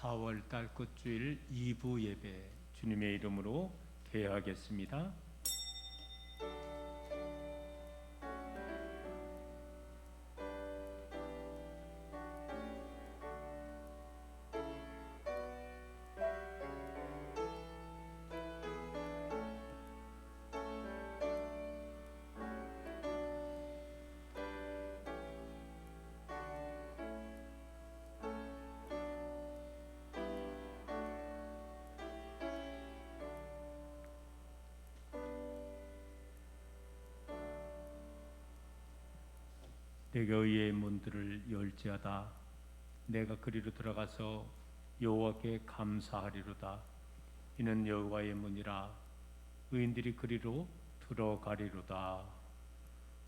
4월달 끝주일 2부 예배 주님의 이름으로 개하겠습니다. 내가 의의 문들을 열지하다. 내가 그리로 들어가서 여호와께 감사하리로다. 이는 여호와의 문이라. 의인들이 그리로 들어가리로다.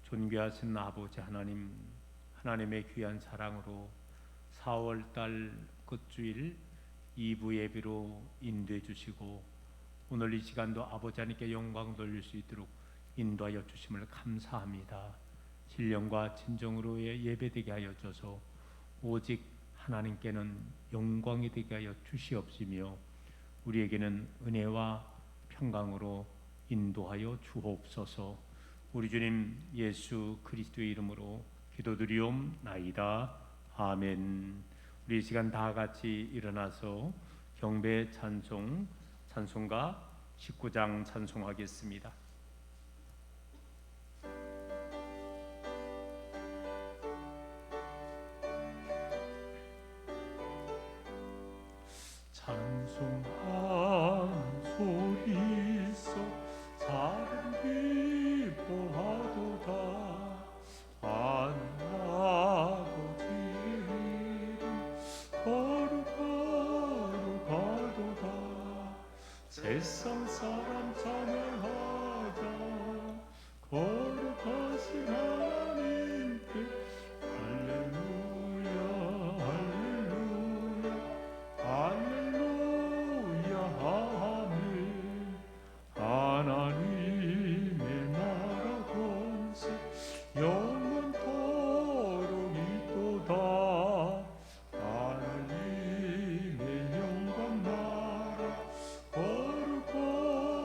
존귀하신 아버지 하나님, 하나님의 귀한 사랑으로 4월달 끝주일 2부 예배로 인도해 주시고 오늘 이 시간도 아버지 하나님께 영광 돌릴 수 있도록 인도하여 주심을 감사합니다. 신령과 진정으로의 예배되게 하여 줘서 오직 하나님께는 영광이 되게 하여 주시옵시며 우리에게는 은혜와 평강으로 인도하여 주옵소서. 우리 주님 예수 그리스도의 이름으로 기도드리옵나이다. 아멘. 우리 이 시간 다 같이 일어나서 경배 찬송가 19장 찬송하겠습니다. 찬송한 소리서 사람 기뻐하도다. 아버지 이름 거룩하도다. 세상 사람 찬양하자. 거룩하신 하나님께 할렐루야 할렐루야 할렐루야 아멘. 하나님의 나라 권세 영원토록 있도다. 하나님의 영광 나라 거룩하도다.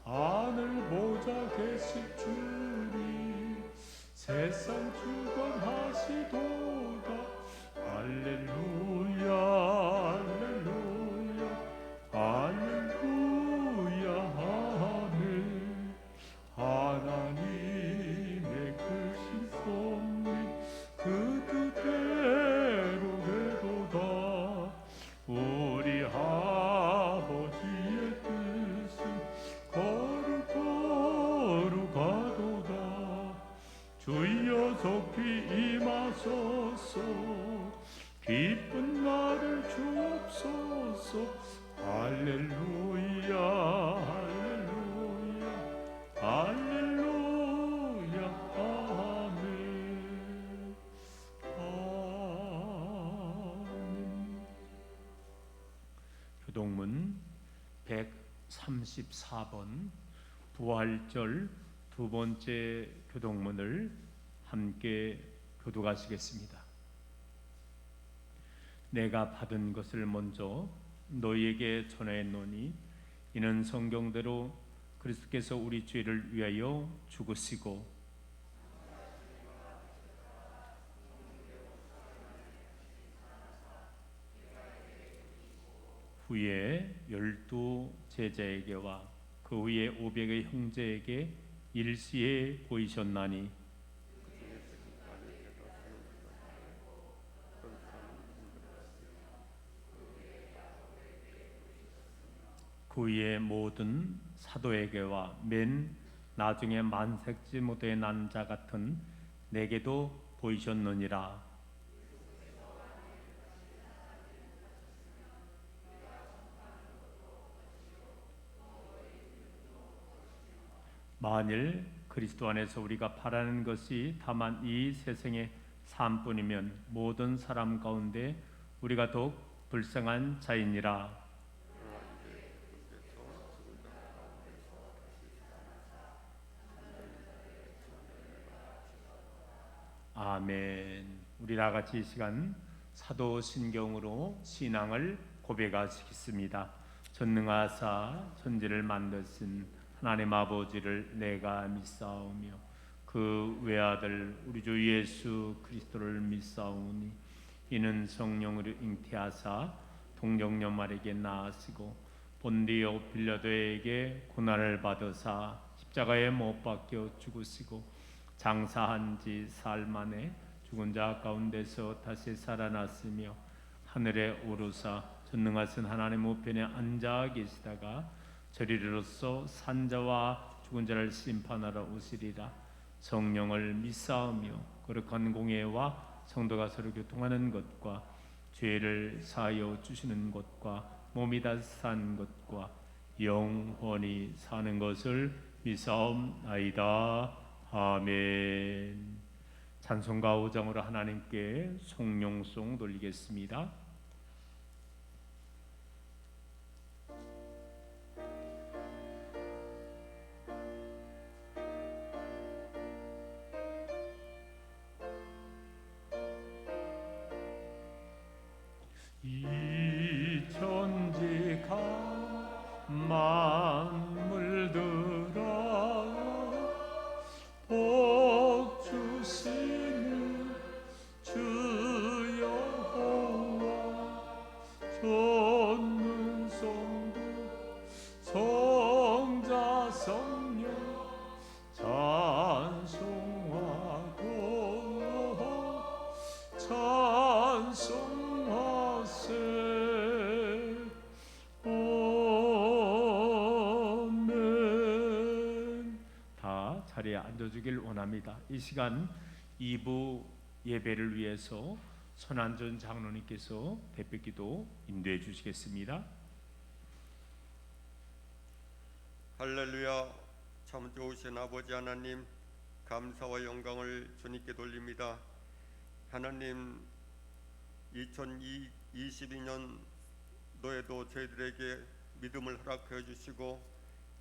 하늘 보좌 계신 주님 세상 주관하시도다. 할렐루야 할렐루야 할렐루야 아멘. 하나님의 크신 섭리 그 뜻대로 되도다. 우리 아버지의 뜻은 거룩하도다. 주여 속히 임하소서. 기쁜 나를 주옵소서. 할렐루야 할렐루야 할렐루야 아멘. 아멘. 교동문 134번 부활절 두 번째 교동문을 함께 교독하시겠습니다. 내가 받은 것을 먼저 너희에게 전하였노니 이는 성경대로 그리스도께서 우리 죄를 위하여 죽으시고 후에 12 제자에게와 그 후에 500의 형제에게 일시에 보이셨나니 그 위에 모든 사도에게와 맨 나중에 만색지 못에 난 자 같은 내게도 보이셨느니라. 만일 그리스도 안에서 우리가 바라는 것이 다만 이 세상의 삶뿐이면 모든 사람 가운데 우리가 더욱 불쌍한 자이니라. 아멘. 우리 다 같이 이 시간 사도신경으로 신앙을 고백하시겠습니다. 전능하사 천지를 만드신 하나님 아버지를 내가 믿사오며 그 외아들 우리 주 예수 그리스도를 믿사오니 이는 성령으로 잉태하사 동정녀 마리에게 나으시고 본디오 빌라도에게 고난을 받으사 십자가에 못 박혀 죽으시고 장사한 지 사흘 만에 죽은 자 가운데서 다시 살아났으며 하늘에 오르사 전능하신 하나님 우편에 앉아 계시다가 저리로서 산자와 죽은 자를 심판하러 오시리라. 성령을 믿사오며 거룩한 공예와 성도가 서로 교통하는 것과 죄를 사하여 주시는 것과 몸이 다 산 것과 영원히 사는 것을 믿사옵나이다. 아멘. 찬송가 5장으로 하나님께 송룡송 돌리겠습니다. 이 천지가 만물들아 복 주시는 주 여호와 전능성부 성자 성령 찬송하고 찬송하세. 아멘. 다 자리에 앉아주길 원합니다. 이 시간 2부 예배를 위해서 손한준 장로님께서 대표기도 인도해 주시겠습니다. 할렐루야. 참 좋으신 아버지 하나님, 감사와 영광을 주님께 돌립니다. 하나님, 2022년도에도 저희들에게 믿음을 허락해 주시고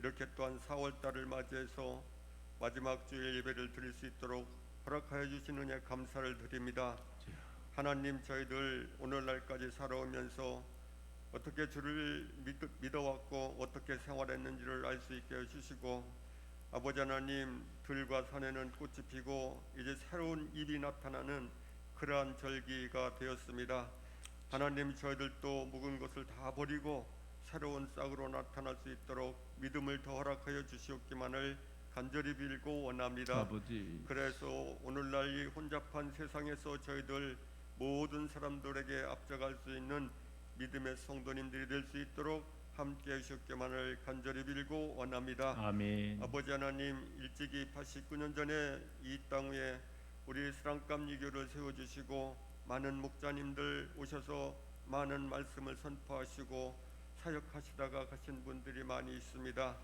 이렇게 또한 4월달을 맞이해서 마지막 주일 예배를 드릴 수 있도록 허락하여 주신 은혜 감사를 드립니다. 하나님, 저희들 오늘날까지 살아오면서 어떻게 주를 믿어왔고 어떻게 생활했는지를 알 수 있게 해주시고, 아버지 하나님, 들과 산에는 꽃이 피고 이제 새로운 잎이 나타나는 그러한 절기가 되었습니다. 하나님, 저희들도 묵은 것을 다 버리고 새로운 싹으로 나타날 수 있도록 믿음을 더 허락하여 주시옵기만을 간절히 빌고 원합니다. 아버지, 그래서 오늘날 이 혼잡한 세상에서 저희들 모든 사람들에게 앞서갈 수 있는 믿음의 성도님들이 될 수 있도록 함께 해주셨기만을 간절히 빌고 원합니다. 아멘. 아버지 하나님, 일찍이 89년 전에 이 땅 위에 우리 스랑감 유교를 세워주시고 많은 목자님들 오셔서 많은 말씀을 선포하시고 사역하시다가 가신 분들이 많이 있습니다.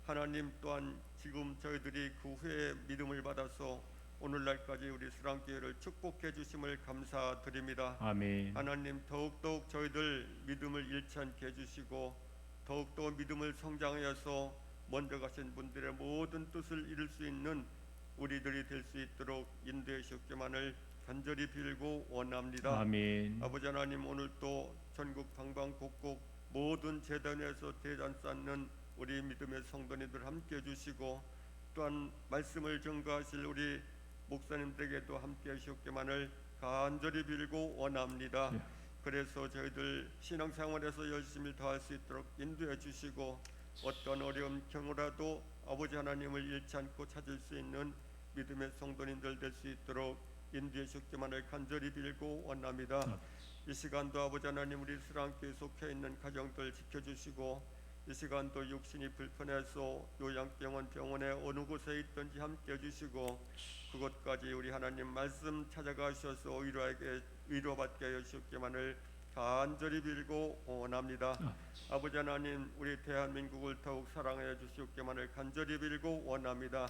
하나님, 또한 지금 저희들이 그 후에 믿음을 받아서 오늘날까지 우리 스랑교회를 축복해 주심을 감사드립니다. 아멘. 하나님, 더욱더욱 저희들 믿음을 잃지 않게 해주시고 더욱더 믿음을 성장하여서 먼저 가신 분들의 모든 뜻을 이룰 수 있는 우리들이 될 수 있도록 인도해 주셨기만을 간절히 빌고 원합니다. 아멘. 아버지 하나님, 오늘 또 전국 방방곡곡 모든 재단에서 대잔 쌓는 우리 믿음의 성도님들 함께 해주시고 또한 말씀을 전가하실 우리 목사님들에게도 함께 해주셨기만을 간절히 빌고 원합니다. 그래서 저희들 신앙생활에서 열심히 더할 수 있도록 인도해 주시고 어떤 어려운 경우라도 아버지 하나님을 잃지 않고 찾을 수 있는 믿음의 성도님들 될 수 있도록 인도해 주셨기만을 간절히 빌고 원합니다. 이 시간도 아버지 하나님, 우리 스랑교에 속해 있는 가정들 지켜주시고 이 시간도 육신이 불편해서 요양병원 병원에 어느 곳에 있든지 함께 해주시고 그곳까지 우리 하나님 말씀 찾아가셔서 위로받게 해주셨기만을 간절히 빌고 원합니다. 아버지 하나님, 우리 대한민국을 더욱 사랑해 주시옵기만을 간절히 빌고 원합니다.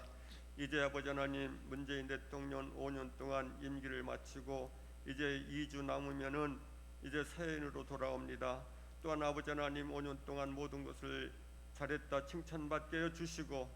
이제 아버지 하나님, 문재인 대통령 5년 동안 임기를 마치고 이제 2주 남으면은 이제 새해인으로 돌아옵니다. 또한 아버지 하나님, 5년 동안 모든 것을 잘했다 칭찬받게 해주시고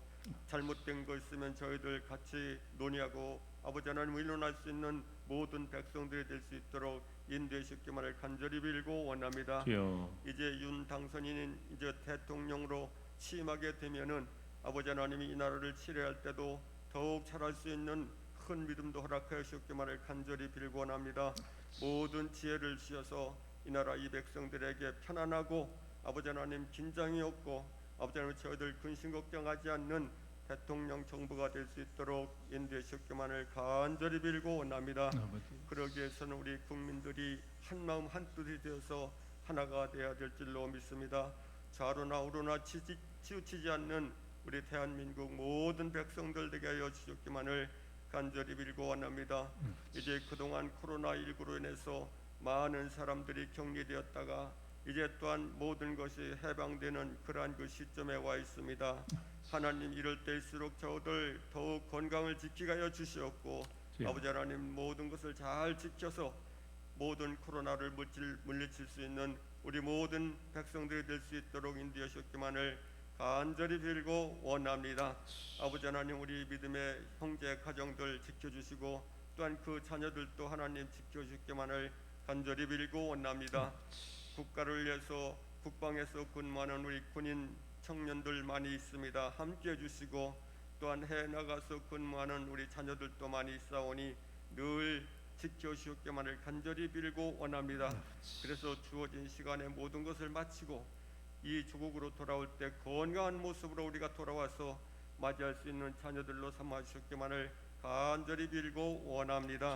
잘못된 거 있으면 저희들 같이 논의하고 아버지 하나님 일어날 수 있는 모든 백성들이 될 수 있도록 인도해 주시기만을 간절히 빌고 원합니다. 주여 이제 윤 당선인은 이제 대통령으로 취임하게 되면은 아버지 하나님이 이 나라를 치료할 때도 더욱 잘할 수 있는 큰 믿음도 허락하여 주시기만을 간절히 빌고 원합니다. 모든 지혜를 주셔서 이 나라 이 백성들에게 편안하고 아버지 하나님 긴장이 없고 아버지 하나님 저희들 근심 걱정하지 않는 대통령 정부가 될 수 있도록 인도해 주시기만을 간절히 빌고 원합니다. 아버지 그러기 위해서는 우리 국민들이 한 마음 한 뜻이 되어서 하나가 되어야 될 줄로 믿습니다. 좌로나 우로나 치우치지 않는 우리 대한민국 모든 백성들 되게 하여 주시기만을 간절히 빌고 원합니다. 이제 그동안 코로나19로 인해서 많은 사람들이 격리되었다가 이제 또한 모든 것이 해방되는 그러한 그 시점에 와 있습니다. 하나님 이럴 때일수록 저들 더욱 건강을 지키게 하여 주시옵고 아버지 하나님 모든 것을 잘 지켜서 모든 코로나를 물리칠 수 있는 우리 모든 백성들이 될 수 있도록 인도해 주시기만을 간절히 빌고 원합니다. 아버지 하나님 우리 믿음의 형제 가정들 지켜주시고 또한 그 자녀들도 하나님 지켜주시기만을 간절히 빌고 원합니다. 국가를 위해서 국방에서 근무하는 우리 군인 청년들 많이 있습니다. 함께해 주시고 또한 해외 나가서 근무하는 우리 자녀들도 많이 있사오니 늘 지켜주시기만을 간절히 빌고 원합니다. 그래서 주어진 시간에 모든 것을 마치고 이 조국으로 돌아올 때 건강한 모습으로 우리가 돌아와서 맞이할 수 있는 자녀들로 삼아 주시기만을 간절히 빌고 원합니다.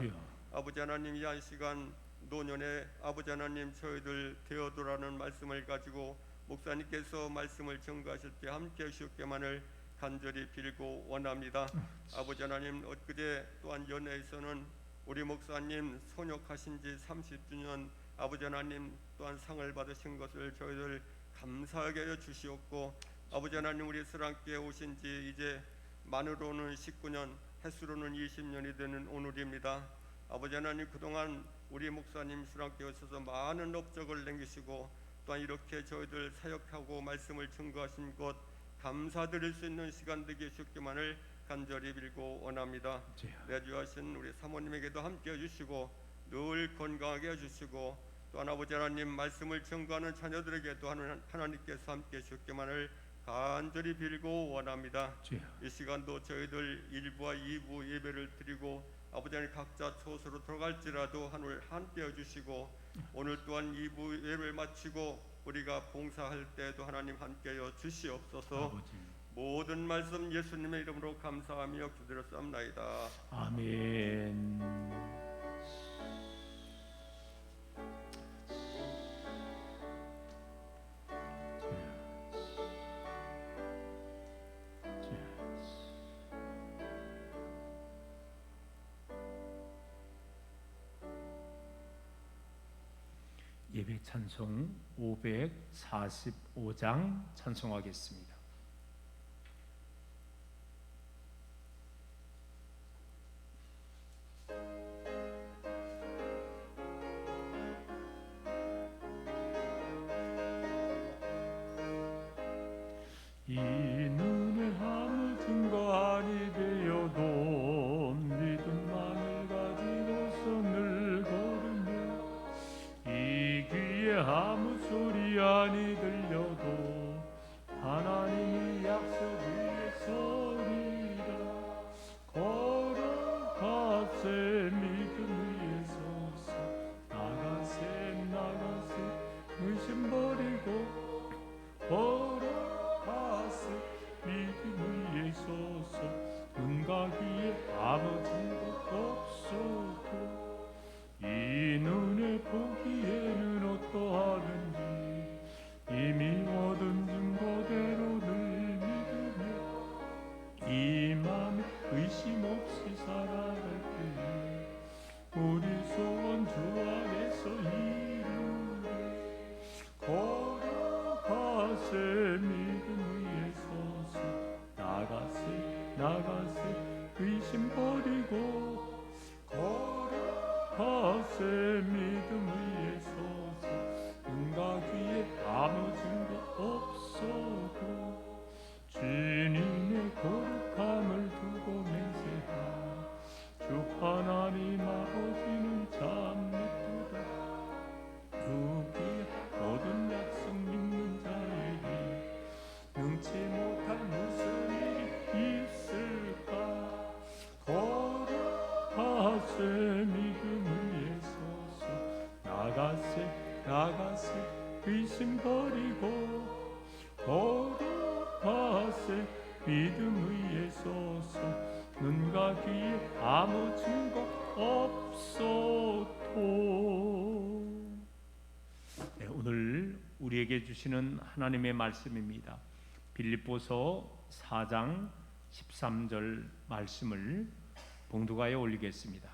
아버지 하나님 이 한 시간 노년에 아버지 하나님 저희들 되어도라는 말씀을 가지고 목사님께서 말씀을 전가하실 때 함께 하시기만을 간절히 빌고 원합니다. 아버지 하나님 엊그제 또한 연회에서는 우리 목사님 선역하신 지 30주년 아버지 하나님 또한 상을 받으신 것을 저희들 감사하게 하여 주시옵고 아버지 하나님 우리 스랑교회 오신 지 이제 만으로는 19년 햇수로는 20년이 되는 오늘입니다. 아버지 하나님 그동안 우리 목사님 스랑교회에 있어서 많은 업적을 남기시고 또한 이렇게 저희들 사역하고 말씀을 증거하신 것 감사드릴 수 있는 시간 되게 해주시기만을 간절히 빌고 원합니다. 내주하신 우리 사모님에게도 함께 해주시고 늘 건강하게 해주시고 또한 아버지 하나님 말씀을 증거하는 자녀들에게도 하나님께서 함께 해주시기만을 간절히 빌고 원합니다. 이 시간도 저희들 1부와 2부 예배를 드리고 아버지 하나님 각자 초소로 들어갈지라도 하늘 함께 해주시고 오늘 또한 2부 예배를 마치고 우리가 봉사할 때도 하나님 함께여 주시옵소서. 아버지. 모든 말씀 예수님의 이름으로 감사하며 기도드렸사옵나이다. 아멘. 예배 찬송 545장 찬송하겠습니다. 이 눈에 아무 증거 아니 되어도 믿음만을 가지고서 늘 걸으며 이 귀에 아무 소리 아니 들려도 하나님의 약속 위에 서리라. 걸어가세 믿음 위에 서서 나가세 의심 버리고 걸어가세 믿음 위에 서서 눈과 귀에 아무 증거 없어도 이 눈에 보기에는 어떠하든지 이미 얻은 증거대로 늘 믿으며 이 맘에 의심 없이 살아갈 때에 우리 소원 주 안에서 이루리. 걸어가세 믿음 위에 서서 나가세 의심 버리고 걸어가세 믿음 위에 서서 눈과 귀에 아무 증거 없어도 주님의 거룩함을 두고 맹세하 주 하나님 아버지는 참 믿도다. 나가세 의심 버리고 걸어가세 믿음 위에 서서 눈과 귀에 아무 증거 없어도. 네, 오늘 우리에게 주시는 하나님의 말씀입니다. 빌립보서 4장 13절 말씀을 봉독하여 올리겠습니다.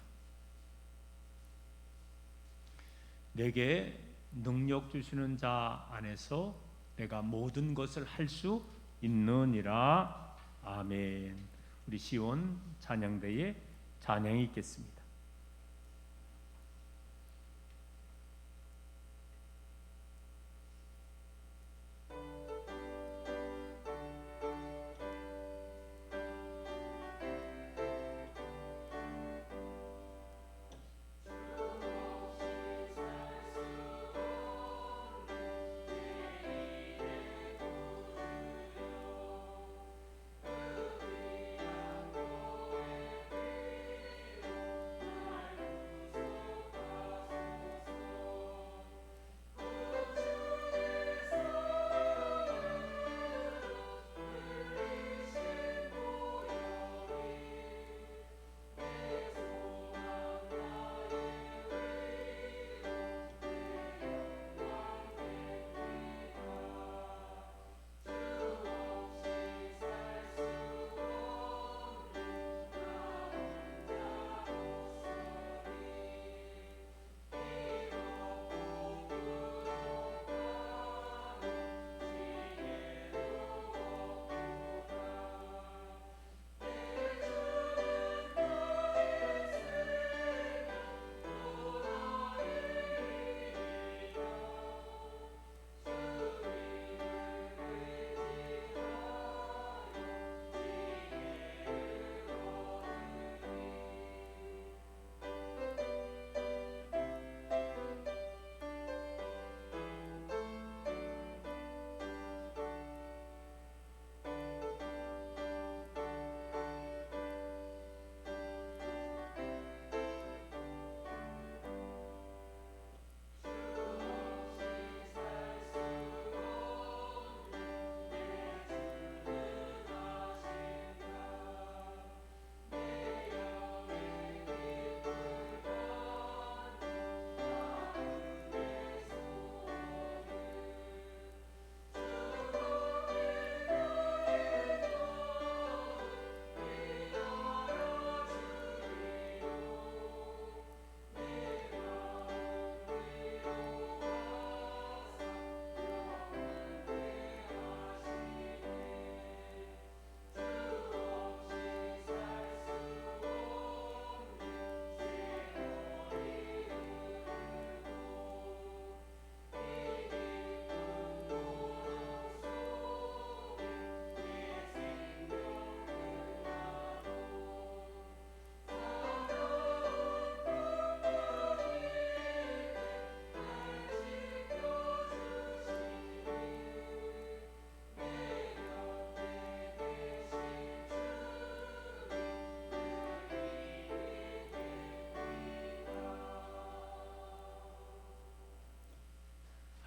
내게 능력 주시는 자 안에서 내가 모든 것을 할 수 있느니라. 아멘. 우리 시온 찬양대에 찬양이 있겠습니다.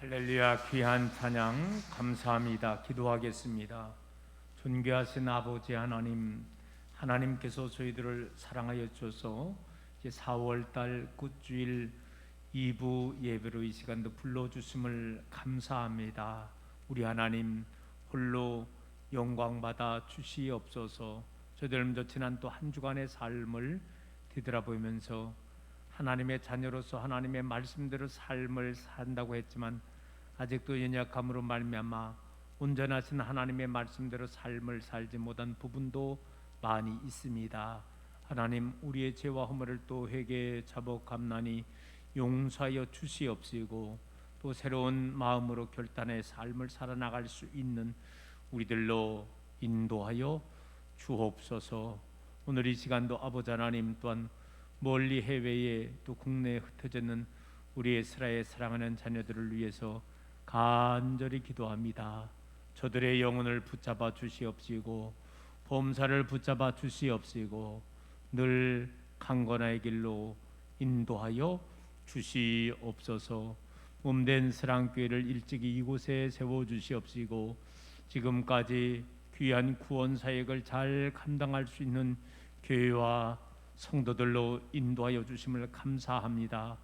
할렐루야. 귀한 찬양 감사합니다. 기도하겠습니다. 존귀하신 아버지 하나님, 하나님께서 저희들을 사랑하여 주셔서 이제 4월달 굿주일 2부 예배로 이 시간도 불러주심을 감사합니다. 우리 하나님 홀로 영광받아 주시옵소서. 저희들 먼저 지난 또 한 주간의 삶을 뒤돌아보면서 하나님의 자녀로서 하나님의 말씀대로 삶을 산다고 했지만 아직도 연약함으로 말미암아 온전하신 하나님의 말씀대로 삶을 살지 못한 부분도 많이 있습니다. 하나님, 우리의 죄와 허물을 또 회개에 자복함나니 용서하여 주시옵시고 또 새로운 마음으로 결단의 삶을 살아나갈 수 있는 우리들로 인도하여 주옵소서. 오늘 이 시간도 아버지 하나님, 또한 멀리 해외에 또 국내에 흩어져 있는 우리 이스라엘 사랑하는 자녀들을 위해서 간절히 기도합니다. 저들의 영혼을 붙잡아 주시옵시고 범사를 붙잡아 주시옵시고 늘 강건의 길로 인도하여 주시옵소서. 몸된 사랑교회를 일찍이 이곳에 세워주시옵시고 지금까지 귀한 구원 사역을 잘 감당할 수 있는 교회와 성도들로 인도하여 주심을 감사합니다.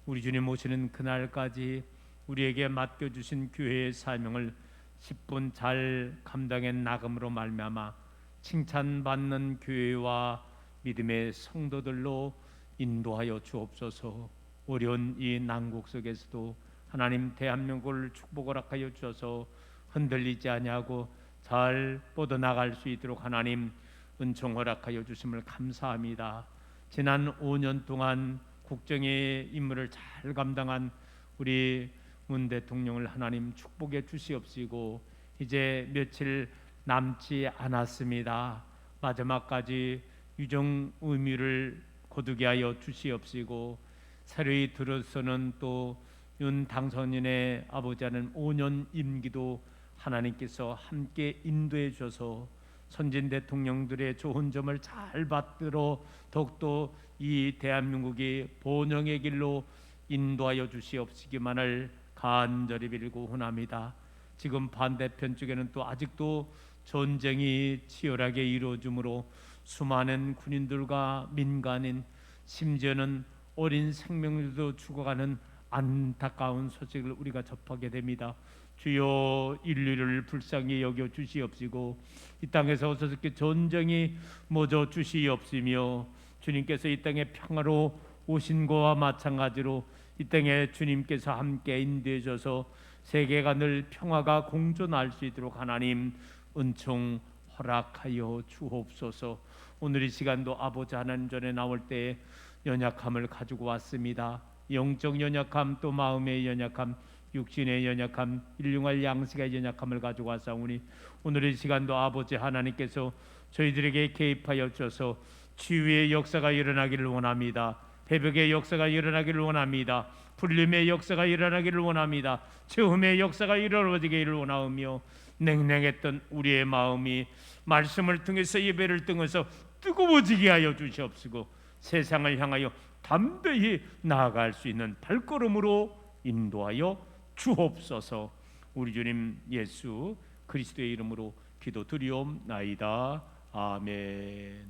우리 주님 오시는 그날까지 우리에게 맡겨주신 교회의 사명을 10분 잘 감당해 나감으로 말미암아 칭찬받는 교회와 믿음의 성도들로 인도하여 주옵소서. 어려운 이 난국 속에서도 하나님 대한민국을 축복을 허락하여 주셔서 흔들리지 아니하고 잘 뻗어나갈 수 있도록 하나님 은총 허락하여 주심을 감사합니다. 지난 5년 동안 국정의 임무를 잘 감당한 우리 문 대통령을 하나님 축복해 주시옵시고 이제 며칠 남지 않았습니다. 마지막까지 유정 의무를 거두게 하여 주시옵시고 새로이 들어서는 또 윤 당선인의 아버지하는 5년 임기도 하나님께서 함께 인도해 주셔서 선진 대통령들의 좋은 점을 잘 받들어 더욱더 이 대한민국이 번영의 길로 인도하여 주시옵시기만을 간절히 빌고 헌합니다. 지금 반대편 쪽에는 또 아직도 전쟁이 치열하게 이루어지므로 수많은 군인들과 민간인 심지어는 어린 생명들도 죽어가는 안타까운 소식을 우리가 접하게 됩니다. 주여 인류를 불쌍히 여겨 주시옵시고 이 땅에서 어떻게 전쟁이 멎어 주시옵시며 주님께서 이 땅에 평화로 오신 것과 마찬가지로 이 땅에 주님께서 함께 인도해 주셔서 세계가 늘 평화가 공존할 수 있도록 하나님 은총 허락하여 주옵소서. 오늘 이 시간도 아버지 하나님 전에 나올 때 연약함을 가지고 왔습니다. 영적 연약함 또 마음의 연약함 육신의 연약함 일용할 양식의 연약함을 가지고 왔사오니 오늘 이 시간도 아버지 하나님께서 저희들에게 개입하여 주셔서 치유의 역사가 일어나기를 원합니다. 회복의 역사가 일어나기를 원합니다. 불림의 역사가 일어나기를 원합니다. 체험의 역사가 이루어지기를 원하오며 냉랭했던 우리의 마음이 말씀을 통해서 예배를 통해서 뜨거워지게 하여 주시옵시고 세상을 향하여 담대히 나아갈 수 있는 발걸음으로 인도하여 주옵소서. 우리 주님 예수 그리스도의 이름으로 기도드리옵나이다. 아멘.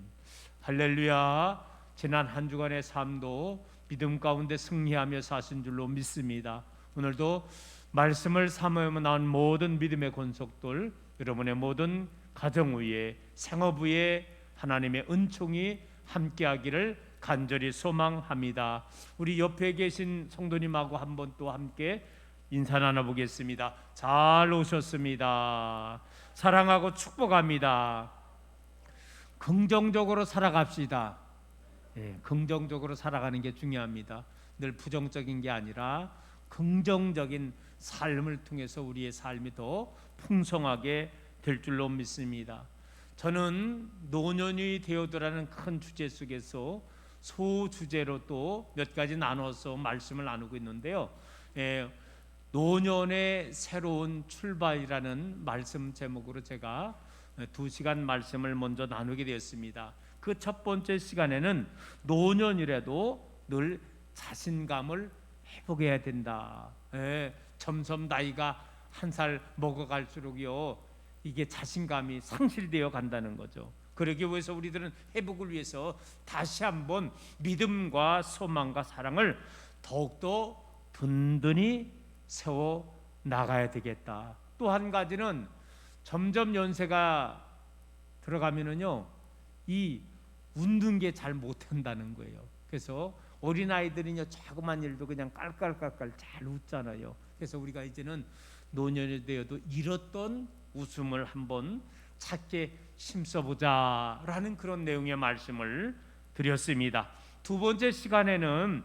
할렐루야. 지난 한 주간의 삶도 믿음 가운데 승리하며 사신 줄로 믿습니다. 오늘도 말씀을 삼으며 나온 모든 믿음의 권속들 여러분의 모든 가정 위에 생업 위에 하나님의 은총이 함께하기를 간절히 소망합니다. 우리 옆에 계신 성도님하고 한번 또 함께 인사 나눠보겠습니다. 잘 오셨습니다. 사랑하고 축복합니다. 긍정적으로 살아갑시다. 긍정적으로 살아가는 게 중요합니다. 늘 부정적인 게 아니라 긍정적인 삶을 통해서 우리의 삶이 더 풍성하게 될 줄로 믿습니다. 저는 노년이 되어도라는 큰 주제 속에서 소주제로 또 몇 가지 나눠서 말씀을 나누고 있는데요. 노년의 새로운 출발이라는 말씀 제목으로 제가 2시간 말씀을 먼저 나누게 되었습니다. 그 첫 번째 시간에는 노년이라도 늘 자신감을 회복해야 된다. 점점 나이가 한 살 먹어갈수록요 이게 자신감이 상실되어 간다는 거죠. 그러기 위해서 우리들은 회복을 위해서 다시 한번 믿음과 소망과 사랑을 더욱더 든든히 세워 나가야 되겠다. 또 한 가지는 점점 연세가 들어가면은요 이 웃는 게 잘 못한다는 거예요. 그래서 어린아이들은요 자그만 일도 그냥 깔깔깔깔 잘 웃잖아요. 그래서 우리가 이제는 노년이 되어도 잃었던 웃음을 한번 찾게 힘써보자라는 그런 내용의 말씀을 드렸습니다. 두 번째 시간에는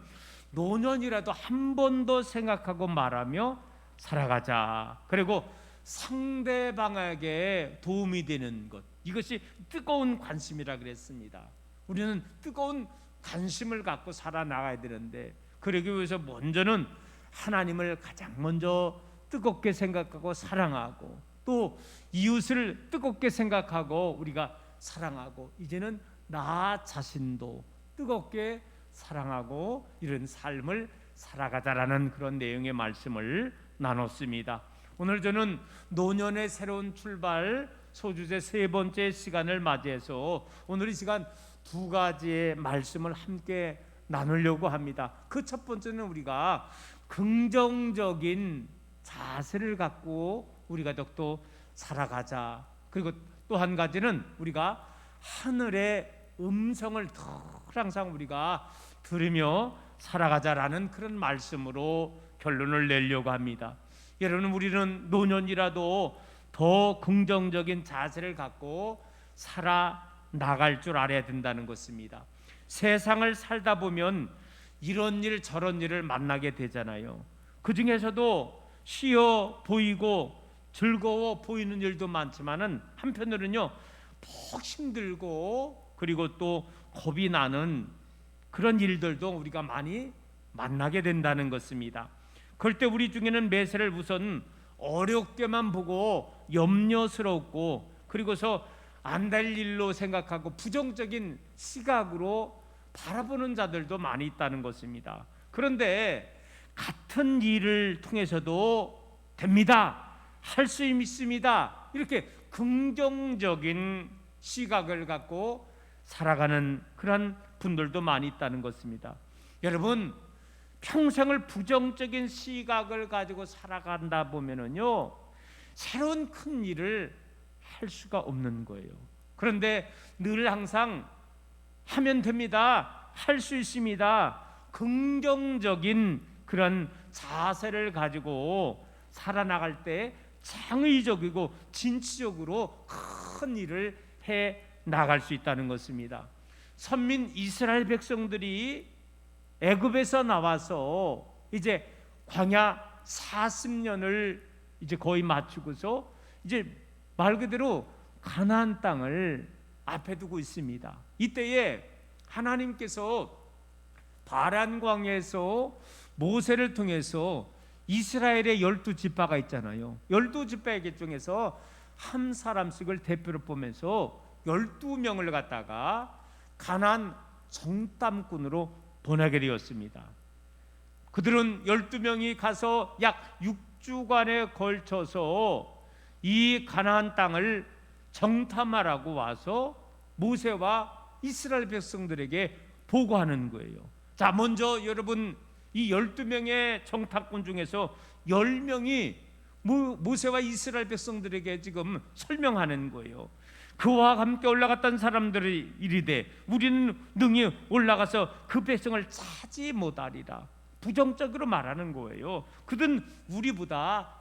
노년이라도 한 번 더 생각하고 말하며 살아가자. 그리고 상대방에게 도움이 되는 것, 이것이 뜨거운 관심이라 그랬습니다. 우리는 뜨거운 관심을 갖고 살아나가야 되는데 그러기 위해서 먼저는 하나님을 가장 먼저 뜨겁게 생각하고 사랑하고 또 이웃을 뜨겁게 생각하고 우리가 사랑하고 이제는 나 자신도 뜨겁게 사랑하고 이런 삶을 살아가자라는 그런 내용의 말씀을 나눴습니다. 오늘 저는 노년의 새로운 출발 소주제 세 번째 시간을 맞이해서 오늘 이 시간 두 가지의 말씀을 함께 나누려고 합니다. 그 첫 번째는 우리가 긍정적인 자세를 갖고 우리가 더욱더 살아가자. 그리고 또 한 가지는 우리가 하늘의 음성을 더 항상 우리가 들으며 살아가자라는 그런 말씀으로 결론을 내려고 합니다. 여러분, 우리는 노년이라도 더 긍정적인 자세를 갖고 살아나갈 줄 알아야 된다는 것입니다. 세상을 살다 보면 이런 일 저런 일을 만나게 되잖아요. 그 중에서도 쉬워 보이고 즐거워 보이는 일도 많지만은 한편으로는요 더 힘들고 그리고 또 겁이 나는 그런 일들도 우리가 많이 만나게 된다는 것입니다. 그럴 때 우리 중에는 매사를 우선 어렵게만 보고 염려스럽고 그리고서 안 될 일로 생각하고 부정적인 시각으로 바라보는 자들도 많이 있다는 것입니다. 그런데 같은 일을 통해서도 됩니다, 할 수 있습니다, 이렇게 긍정적인 시각을 갖고 살아가는 그런 분들도 많이 있다는 것입니다. 여러분, 평생을 부정적인 시각을 가지고 살아간다 보면은요 새로운 큰 일을 할 수가 없는 거예요. 그런데 늘 항상 하면 됩니다, 할 수 있습니다, 긍정적인 그런 자세를 가지고 살아나갈 때 창의적이고 진취적으로 큰 일을 해 나갈 수 있다는 것입니다. 선민 이스라엘 백성들이 애굽에서 나와서 이제 광야 40년을 이제 거의 마치고서 이제 말 그대로 가나안 땅을 앞에 두고 있습니다. 이때에 하나님께서 바란 광야에서 모세를 통해서 이스라엘의 12지파가 있잖아요. 12지파 중에서 한 사람씩을 대표로 보면서 12명을 갖다가 가나안 정탐꾼으로 보내게 되었습니다. 그들은 12명이 가서 약 6주간에 걸쳐서 이 가나안 땅을 정탐하라고 와서 모세와 이스라엘 백성들에게 보고하는 거예요. 자, 먼저 여러분, 이 12명의 정탐꾼 중에서 10명이 모세와 이스라엘 백성들에게 지금 설명하는 거예요. 그와 함께 올라갔던 사람들이 이르되 우리는 능히 올라가서 그 백성을 차지 못하리라. 부정적으로 말하는 거예요. 그들은 우리보다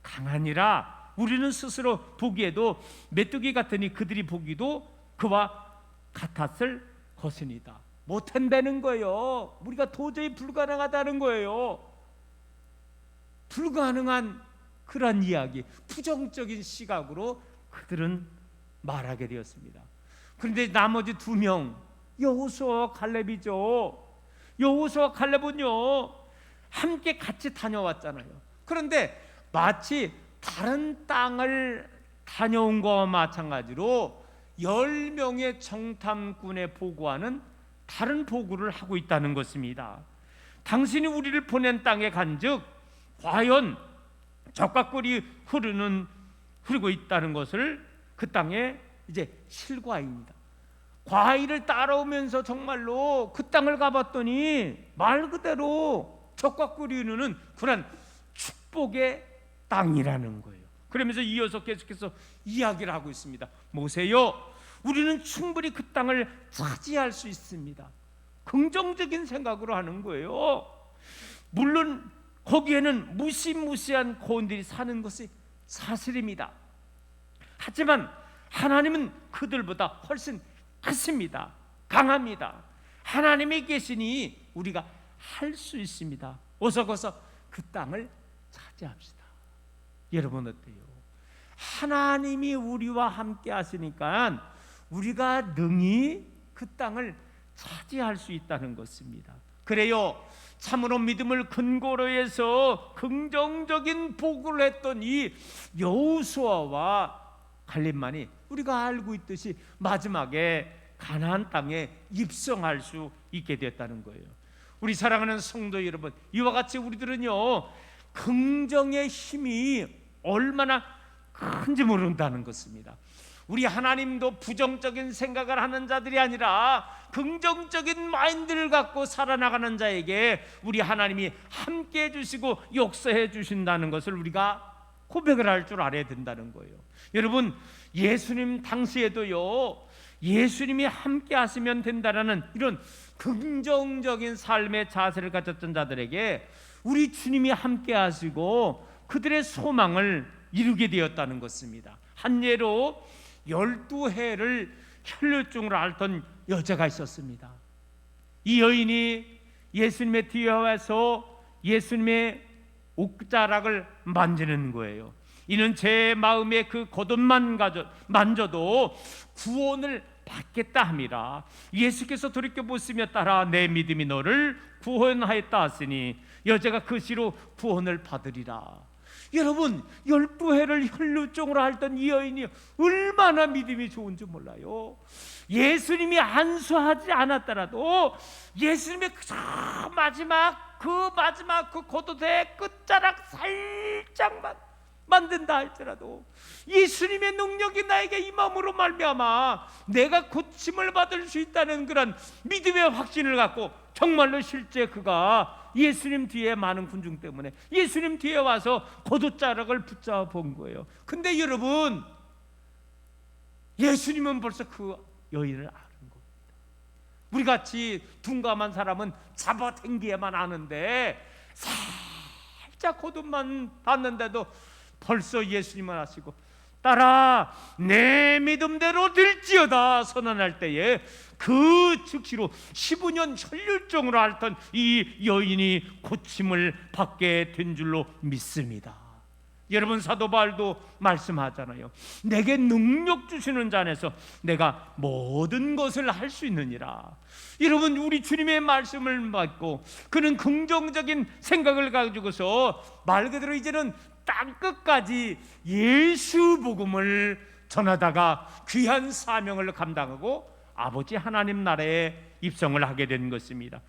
강하니라. 우리는 스스로 보기에도 메뚜기 같으니 그들이 보기도 그와 같았을 것이니다. 못한다는 거예요. 우리가 도저히 불가능하다는 거예요. 불가능한 그런 이야기, 부정적인 시각으로 그들은 말하게 되었습니다. 그런데 나머지 2명, 여호수아와 갈렙이죠. 여호수아와 갈렙은요 함께 같이 다녀왔잖아요. 그런데 마치 다른 땅을 다녀온 것과 마찬가지로 10명의 정탐꾼의 보고와는 다른 보고를 하고 있다는 것입니다. 당신이 우리를 보낸 땅에 간즉 과연 젖과 꿀이 흐르고 있다는 것을 그 땅에 이제 실과입니다. 과일을 따라오면서 정말로 그 땅을 가봤더니 말 그대로 젖과 꿀이 흐르는 그런 축복의 땅이라는 거예요. 그러면서 이어서 계속해서 이야기를 하고 있습니다. 모세요, 우리는 충분히 그 땅을 차지할 수 있습니다. 긍정적인 생각으로 하는 거예요. 물론 거기에는 무시무시한 고인들이 사는 것이 사실입니다. 하지만 하나님은 그들보다 훨씬 크십니다. 강합니다. 하나님이 계시니 우리가 할 수 있습니다. 어서 그 땅을 차지합시다. 여러분 어때요? 하나님이 우리와 함께 하시니까 우리가 능히 그 땅을 차지할 수 있다는 것입니다. 그래요, 참으로 믿음을 근거로 해서 긍정적인 보고를 했던 이 여호수아와 갈렙만이 우리가 알고 있듯이 마지막에 가나안 땅에 입성할 수 있게 됐다는 거예요. 우리 사랑하는 성도 여러분, 이와 같이 우리들은요 긍정의 힘이 얼마나 큰지 모른다는 것입니다. 우리 하나님도 부정적인 생각을 하는 자들이 아니라 긍정적인 마인드를 갖고 살아나가는 자에게 우리 하나님이 함께 해주시고 역사해 주신다는 것을 우리가 고백을 할 줄 알아야 된다는 거예요. 여러분, 예수님 당시에도요 예수님이 함께 하시면 된다라는 이런 긍정적인 삶의 자세를 가졌던 자들에게 우리 주님이 함께 하시고 그들의 소망을 이루게 되었다는 것입니다. 한 예로 12해를 혈루증으로 앓던 여자가 있었습니다. 이 여인이 예수님의 뒤에 와서 예수님의 옷자락을 만지는 거예요. 이는 제 마음에 그 겉옷만 만져도 구원을 받겠다 함이라. 예수께서 돌이켜보시며 따라 내 믿음이 너를 구원하였다 하시니 여자가 그 시로 구원을 받으리라. 여러분, 12해를 혈루증으로 앓던 이 여인이 얼마나 믿음이 좋은지 몰라요. 예수님이 안수하지 않았더라도 예수님의 마지막 그 겉옷의 끝자락 살짝만 만든다 할지라도 예수님의 능력이 나에게 임함으로 말미암아 내가 고침을 받을 수 있다는 그런 믿음의 확신을 갖고 정말로 실제 그가 예수님 뒤에 많은 군중 때문에 예수님 뒤에 와서 겉옷자락을 붙잡아 본 거예요. 근데 여러분, 예수님은 벌써 그 여인을 아는 겁니다. 우리같이 둔감한 사람은 잡아당기야만 아는데 살짝 겉옷만 봤는데도 벌써 예수님을 아시고 따라 내 믿음대로 될지어다 선언할 때에 그 즉시로 15년 혈루증으로 앓던 이 여인이 고침을 받게 된 줄로 믿습니다. 여러분, 사도 바울도 말씀하잖아요. 내게 능력 주시는 자 안에서 내가 모든 것을 할 수 있느니라. 여러분, 우리 주님의 말씀을 받고 그는 긍정적인 생각을 가지고서 말 그대로 이제는 땅끝까지 예수 복음을 전하다가 귀한 사명을 감당하고 아버지 하나님 나라에 입성을 하게 된 것입니다.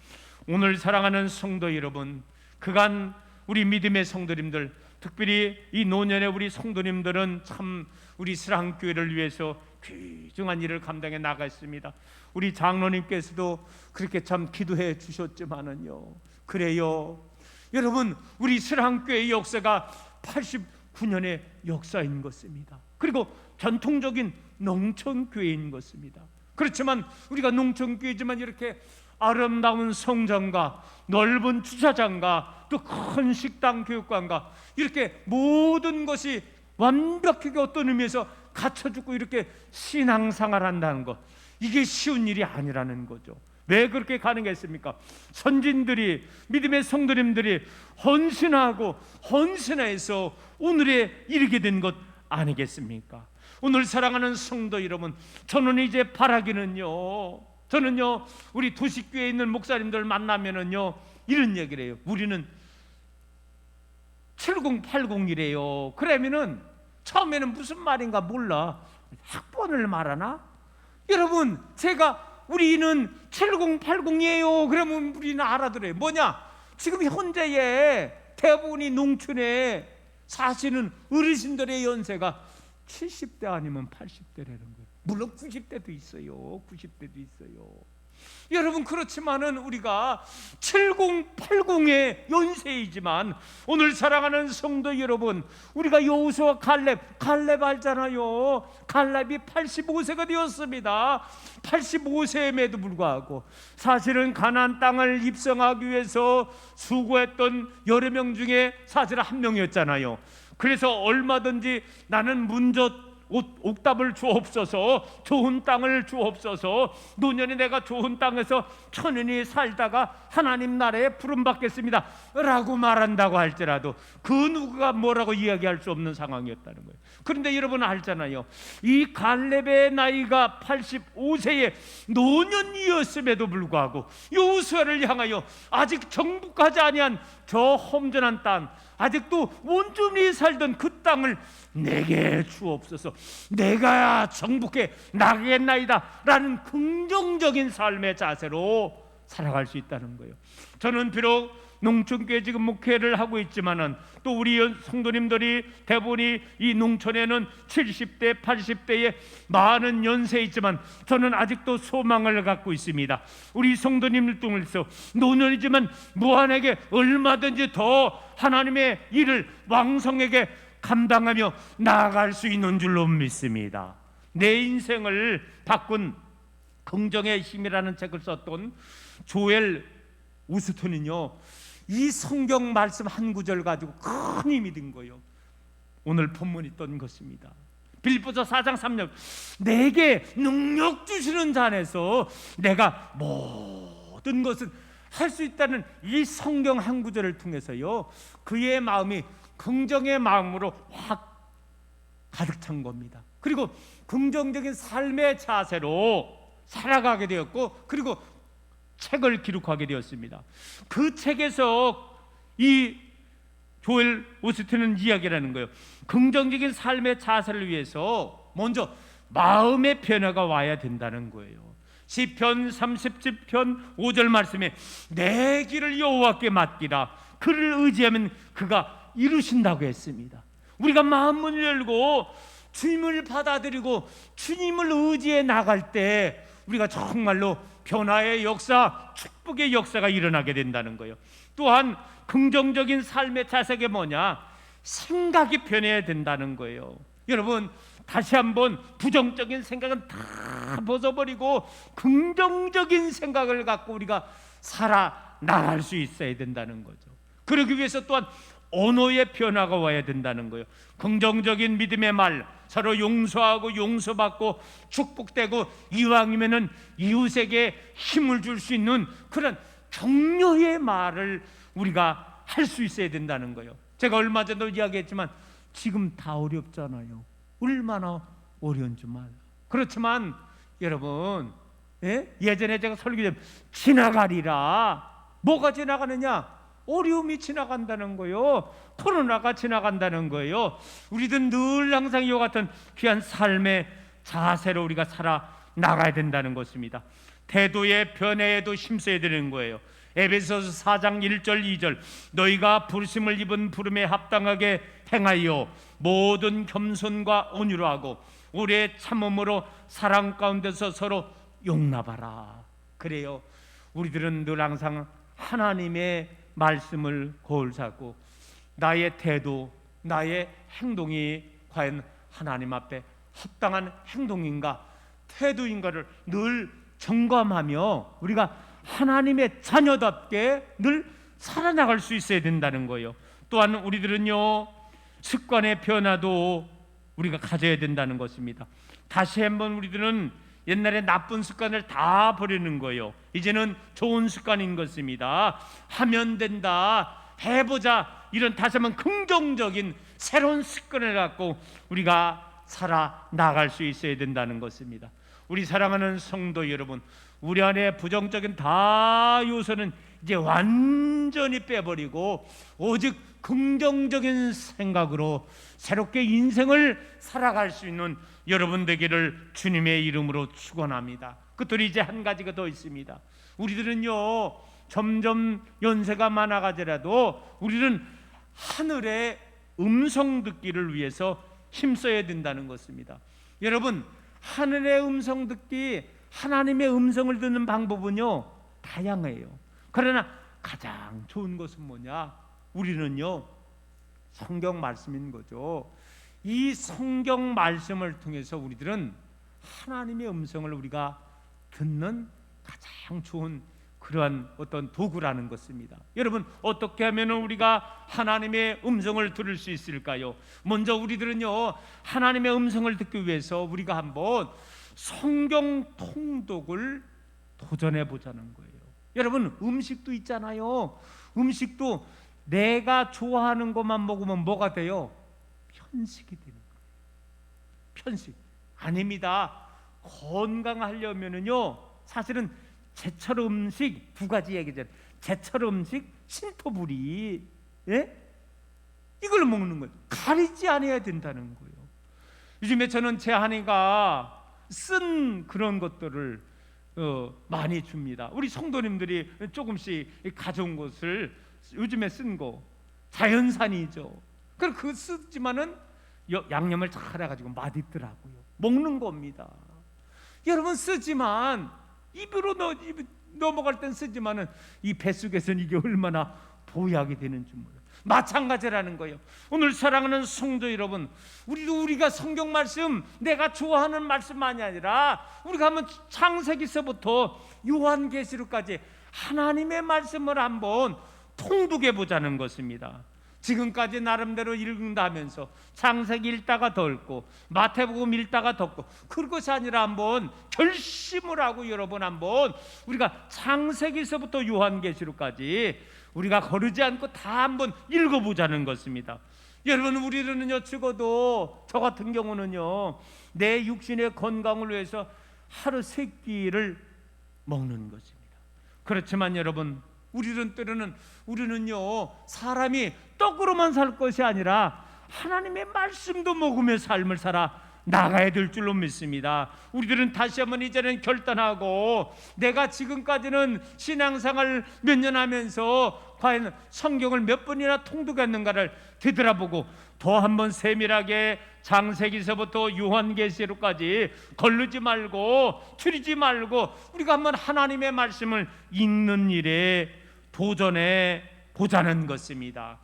오늘 사랑하는 성도 여러분, 그간 우리 믿음의 성도님들, 특별히 이 노년의 우리 성도님들은 참 우리 스랑교회를 위해서 귀중한 일을 감당해 나갔습니다. 우리 장로님께서도 그렇게 참 기도해 주셨지만은요, 그래요, 여러분, 우리 스랑교회의 역사가 89년의 역사인 것입니다. 그리고 전통적인 농촌교회인 것입니다. 그렇지만 우리가 농촌교회지만 이렇게 아름다운 성전과 넓은 주차장과 또 큰 식당 교육관과 이렇게 모든 것이 완벽하게 어떤 의미에서 갖춰주고 이렇게 신앙생활을 한다는 것, 이게 쉬운 일이 아니라는 거죠. 왜 그렇게 가능했습니까? 선진들이, 믿음의 성도님들이 헌신하고 헌신해서 오늘에 이르게 된 것 아니겠습니까? 오늘 사랑하는 성도 여러분, 저는 이제 바라기는요, 저는요 우리 도시교회에 있는 목사님들 만나면은요 이런 얘기를 해요. 우리는 7080이래요. 그러면은 처음에는 무슨 말인가 몰라. 학번을 말하나? 여러분, 제가 우리는 7080이에요. 그러면 우리는 알아들어요. 뭐냐? 지금 현재의 대부분이 농촌에 사시는 어르신들의 연세가 70대 아니면 80대라는 거예요. 물론 90대도 있어요. 90대도 있어요. 여러분, 그렇지만은 우리가 7080의 연세이지만 오늘 사랑하는 성도 여러분, 우리가 여호수아 갈렙 알잖아요. 갈렙이 85세가 되었습니다. 85세임에도 불구하고 사실은 가나안 땅을 입성하기 위해서 수고했던 여러 명 중에 사실 한 명이었잖아요. 그래서 얼마든지 나는 문저 옥답을 주옵소서, 좋은 땅을 주옵소서, 노년에 내가 좋은 땅에서 천연히 살다가 하나님 나라에 부름받겠습니다 라고 말한다고 할지라도 그 누구가 뭐라고 이야기할 수 없는 상황이었다는 거예요. 그런데 여러분 알잖아요. 이 갈렙의 나이가 85세의 노년이었음에도 불구하고 여호수아를 향하여 아직 정복하지 아니한 저 험전한 땅, 아직도 온전히 살던 그 땅을 내게 주옵소서, 내가 정복해 나가겠나이다 라는 긍정적인 삶의 자세로 살아갈 수 있다는 거예요. 저는 비록 농촌교회 지금 목회를 하고 있지만은 또 우리 성도님들이 대부분이 이 농촌에는 70대, 80대의 많은 연세 있지만 저는 아직도 소망을 갖고 있습니다. 우리 성도님들 통해서 노년이지만 무한하게 얼마든지 더 하나님의 일을 왕성하게 감당하며 나아갈 수 있는 줄로 믿습니다. 내 인생을 바꾼 긍정의 힘이라는 책을 썼던 조엘 오스틴은요, 이 성경 말씀 한 구절 가지고 큰 힘이 든 거예요. 오늘 본문이 있던 것입니다. 빌립보서 4장 3절, 내게 능력 주시는 자 안에서 내가 모든 것을 할 수 있다는 이 성경 한 구절을 통해서요, 그의 마음이 긍정의 마음으로 확 가득 찬 겁니다. 그리고 긍정적인 삶의 자세로 살아가게 되었고, 그리고 책을 기록하게 되었습니다. 그 책에서 이 조엘 오스틴은 이야기라는 거예요. 긍정적인 삶의 자세를 위해서 먼저 마음의 변화가 와야 된다는 거예요. 시편 30편 5절 말씀에 내 길을 여호와께 맡기라, 그를 의지하면 그가 이루신다고 했습니다. 우리가 마음을 열고 주님을 받아들이고 주님을 의지해 나갈 때 우리가 정말로 변화의 역사, 축복의 역사가 일어나게 된다는 거예요. 또한 긍정적인 삶의 자세가 뭐냐? 생각이 변해야 된다는 거예요. 여러분, 다시 한번 부정적인 생각은 다 벗어버리고 긍정적인 생각을 갖고 우리가 살아나갈 수 있어야 된다는 거죠. 그러기 위해서 또한 언어의 변화가 와야 된다는 거예요. 긍정적인 믿음의 말, 서로 용서하고 용서받고 축복되고 이왕이면은 이웃에게 힘을 줄 수 있는 그런 격려의 말을 우리가 할 수 있어야 된다는 거예요. 제가 얼마 전에도 이야기했지만 지금 다 어렵잖아요. 얼마나 어려운지 몰라. 그렇지만 여러분, 예전에 제가 설교했는데 지나가리라. 뭐가 지나가느냐? 어려움이 지나간다는 거예요. 코로나가 지나간다는 거예요. 우리들 늘 항상 이와 같은 귀한 삶의 자세로 우리가 살아나가야 된다는 것입니다. 태도의 변화에도 힘써야 되는 거예요. 에베소서 4장 1절 2절, 너희가 부르심을 입은 부름에 합당하게 행하여 모든 겸손과 온유로 하고 오래 참음으로 사랑 가운데서 서로 용납하라. 그래요. 우리들은 늘 항상 하나님의 말씀을 거울 삼고 나의 태도, 나의 행동이 과연 하나님 앞에 합당한 행동인가, 태도인가를 늘 점검하며 우리가 하나님의 자녀답게 늘 살아나갈 수 있어야 된다는 거예요. 또한 우리들은요, 습관의 변화도 우리가 가져야 된다는 것입니다. 다시 한번 우리들은 옛날에 나쁜 습관을 다 버리는 거예요. 이제는 좋은 습관인 것입니다. 하면 된다, 해보자, 이런 다시 한번 긍정적인 새로운 습관을 갖고 우리가 살아나갈 수 있어야 된다는 것입니다. 우리 사랑하는 성도 여러분, 우리 안에 부정적인 다 요소는 이제 완전히 빼버리고 오직 긍정적인 생각으로 새롭게 인생을 살아갈 수 있는 여러분 되기를 주님의 이름으로 축원합니다. 끝으로 이제 한 가지가 더 있습니다. 우리들은요, 점점 연세가 많아가더라도 우리는 하늘의 음성 듣기를 위해서 힘써야 된다는 것입니다. 여러분, 하늘의 음성 듣기, 하나님의 음성을 듣는 방법은요 다양해요. 그러나 가장 좋은 것은 뭐냐? 우리는요 성경 말씀인 거죠. 이 성경 말씀을 통해서 우리들은 하나님의 음성을 우리가 듣는 가장 좋은 그러한 어떤 도구라는 것입니다. 여러분, 어떻게 하면 우리가 하나님의 음성을 들을 수 있을까요? 먼저 우리들은요 하나님의 음성을 듣기 위해서 우리가 한번 성경 통독을 도전해 보자는 거예요. 여러분, 음식도 있잖아요. 음식도 내가 좋아하는 것만 먹으면 뭐가 돼요? 편식이 되는 거예요. 편식 아닙니다. 건강하려면은요 사실은 제철 음식 두 가지 얘기죠. 제철 음식, 신토부리, 이걸 먹는 거예요. 가리지 않아야 된다는 거예요. 요즘에 저는 제 아내가 쓴 그런 것들을 많이 줍니다. 우리 성도님들이 조금씩 가져온 것을 요즘에 쓴 거 자연산이죠. 그럼 그거 쓰지만은 양념을 잘 해가지고 맛있더라고요. 먹는 겁니다. 여러분 쓰지만 입으로 넘어갈 땐 쓰지만은 이 뱃속에서는 이게 얼마나 보약이 되는지 몰라요. 마찬가지라는 거예요. 오늘 사랑하는 성도 여러분, 우리가 성경 말씀, 내가 좋아하는 말씀만이 아니라 우리가 한번 창세기서부터 요한계시록까지 하나님의 말씀을 한번 통독해 보자는 것입니다. 지금까지 나름대로 읽는다면서 창세기 읽다가 덜고 마태복음 읽다가 덜고 그것이 아니라 한번 결심을 하고 여러분 한번 우리가 창세기서부터 요한계시록까지 우리가 거르지 않고 다 한번 읽어보자는 것입니다. 여러분 우리는요 적어도 저 같은 경우는요 내 육신의 건강을 위해서 하루 3끼를 먹는 것입니다. 그렇지만 여러분 우리는요 사람이 떡으로만 살 것이 아니라 하나님의 말씀도 먹으며 삶을 살아 나가야 될 줄로 믿습니다. 우리들은 다시 한번 이제는 결단하고 내가 지금까지는 신앙생활 몇 년 하면서 과연 성경을 몇 번이나 통독했는가를 되돌아보고 더 한번 세밀하게 창세기서부터 요한계시록까지 거르지 말고 줄이지 말고 우리가 한번 하나님의 말씀을 읽는 일에 도전해 보자는 것입니다.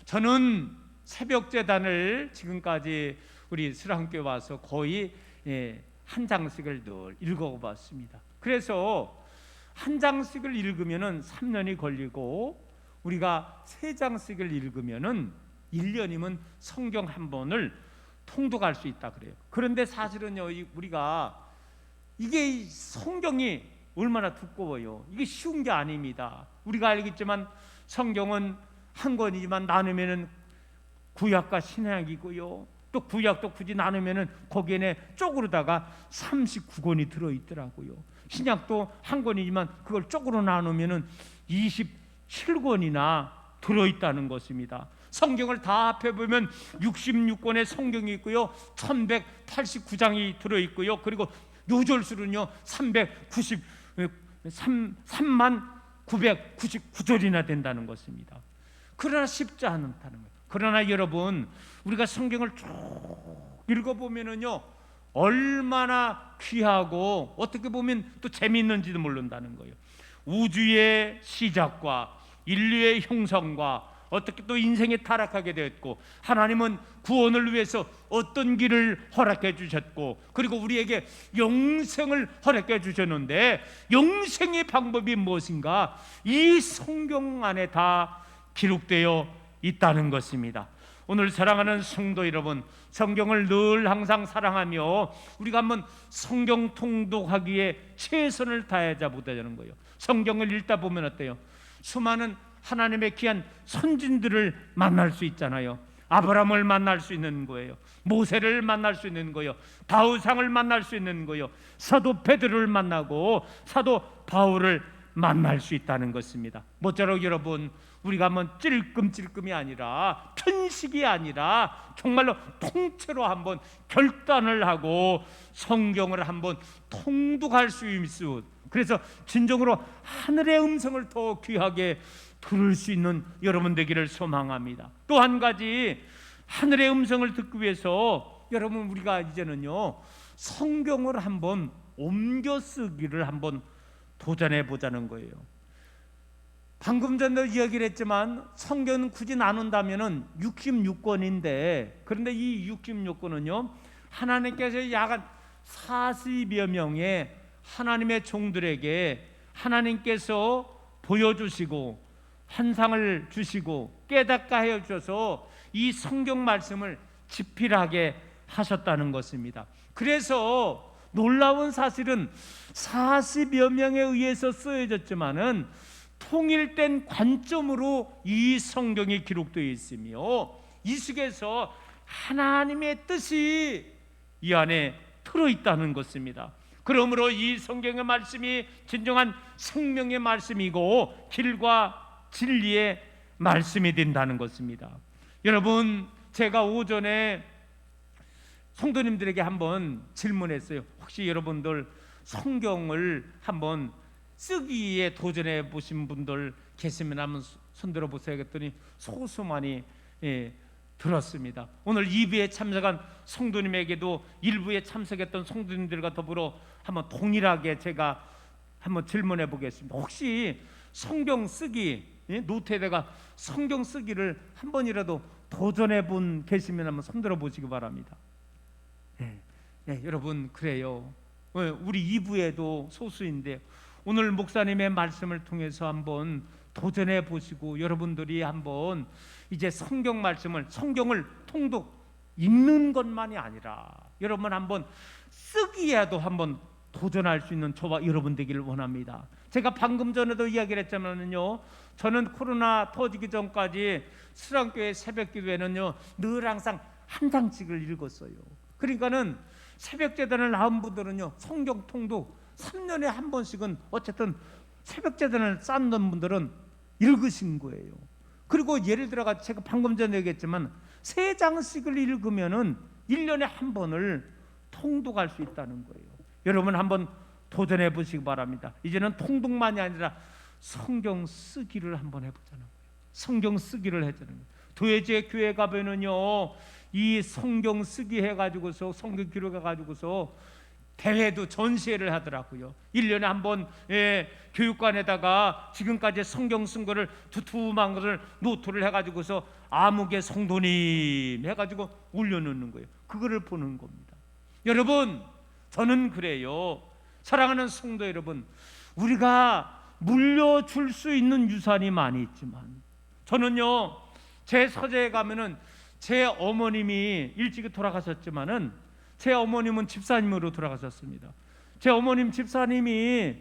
저는 새벽재단을 지금까지 우리 수랑교회 와서 거의 한 장씩을 늘 읽어봤습니다. 그래서 한 장씩을 읽으면은 3년이 걸리고 우리가 3장씩을 읽으면은 1년이면 성경 한 번을 통독할 수 있다 그래요. 그런데 사실은요 우리가 이게 성경이 얼마나 두꺼워요. 이게 쉬운 게 아닙니다. 우리가 알겠지만 성경은 한 권이지만 나누면은 구약과 신약이고요. 또 구약도 굳이 나누면은 거기에 쪼그르다가 39권이 들어있더라고요. 신약도 한 권이지만 그걸 쪼그려 나누면은 27권이나 들어있다는 것입니다. 성경을 다 합해보면 66권의 성경이 있고요 1189장이 들어있고요 그리고 요절수는요 3만 999절이나 된다는 것입니다. 그러나 쉽지 않다는 거예요. 그러나 여러분 우리가 성경을 쭉 읽어보면은요 얼마나 귀하고 어떻게 보면 또 재미있는지도 모른다는 거예요. 우주의 시작과 인류의 형성과 어떻게 또 인생에 타락하게 되었고 하나님은 구원을 위해서 어떤 길을 허락해 주셨고 그리고 우리에게 영생을 허락해 주셨는데 영생의 방법이 무엇인가 이 성경 안에 다 기록되어 있다는 것입니다. 오늘 사랑하는 성도 여러분 성경을 늘 항상 사랑하며 우리가 한번 성경 통독하기에 최선을 다하자 보자는 거예요. 성경을 읽다 보면 어때요? 수많은 하나님의 귀한 선진들을 만날 수 있잖아요. 아브라함을 만날 수 있는 거예요. 모세를 만날 수 있는 거예요. 다윗왕을 만날 수 있는 거예요. 사도 베드로를 만나고 사도 바울을 만날 수 있다는 것입니다. 모쪼록 여러분 우리가 한번 찔끔찔끔이 아니라 편식이 아니라 정말로 통째로 한번 결단을 하고 성경을 한번 통독할 수 있어. 그래서 진정으로 하늘의 음성을 더 귀하게 들을 수 있는 여러분 되기를 소망합니다. 또 한 가지 하늘의 음성을 듣기 위해서 여러분 우리가 이제는요 성경을 한번 옮겨 쓰기를 한번 도전해 보자는 거예요. 방금 전에 이야기를 했지만 성경은 굳이 나눈다면은 66권인데 그런데 이 66권은요 하나님께서 약 한 40여 명의 하나님의 종들에게 하나님께서 보여주시고 환상을 주시고 깨닫게 하여 주셔서 이 성경 말씀을 집필하게 하셨다는 것입니다. 그래서 놀라운 사실은 40여 명에 의해서 쓰여졌지만은 통일된 관점으로 이 성경이 기록되어 있으며 이 속에서 하나님의 뜻이 이 안에 들어있다는 것입니다. 그러므로 이 성경의 말씀이 진정한 생명의 말씀이고 길과 진리의 말씀이 된다는 것입니다. 여러분 제가 오전에 성도님들에게 한번 질문했어요. 혹시 여러분들 성경을 한번 쓰기에 도전해 보신 분들 계시면 한번 손들어 보세요 했더니 소수만이 들었습니다. 오늘 2부에 참석한 성도님에게도 1부에 참석했던 성도님들과 더불어 한번 동일하게 제가 한번 질문해 보겠습니다. 혹시 성경 쓰기, 노트에다가 성경 쓰기를 한 번이라도 도전해 본 계시면 한번 손들어 보시기 바랍니다. 여러분, 그래요. 우리 2부에도 소수인데 오늘 목사님의 말씀을 통해서 한번 도전해 보시고 여러분들이 한번 이제 성경을 통독 읽는 것만이 아니라 여러분 한번 쓰기에도 한번 도전할 수 있는 저와 여러분 되기를 원합니다. 제가 방금 전에도 이야기를 했지만은요, 저는 코로나 터지기 전까지 수랑교회 새벽기도회는요 늘 항상 한 장씩을 읽었어요. 그러니까는 새벽재단을 나온 분들은요 성경 통독 3년에 한 번씩은 어쨌든 새벽재단을 쌓는 분들은 읽으신 거예요. 그리고 예를 들어가 제가 방금 전에 얘기했지만 3장씩을 읽으면은 1년에 한 번을 통독할 수 있다는 거예요. 여러분 한번 도전해 보시기 바랍니다. 이제는 통독만이 아니라 성경 쓰기를 한번 해보자는 거예요. 성경 쓰기를 해자는 거예요. 도예제 교회 가면은요 이 성경 쓰기 해가지고서 성경 기록해가지고서 대회도 전시회를 하더라고요. 1년에 한 번 교육관에다가 지금까지 성경 쓴 거를 두툼한 것을 노트를 해가지고서 아무개 성도님 해가지고 올려놓는 거예요. 그거를 보는 겁니다. 여러분, 저는 그래요. 사랑하는 성도 여러분, 우리가 물려줄 수 있는 유산이 많이 있지만 저는요 제 서재에 가면은 제 어머님이 일찍이 돌아가셨지만은 제 어머님은 집사님으로 돌아가셨습니다. 제 어머님 집사님이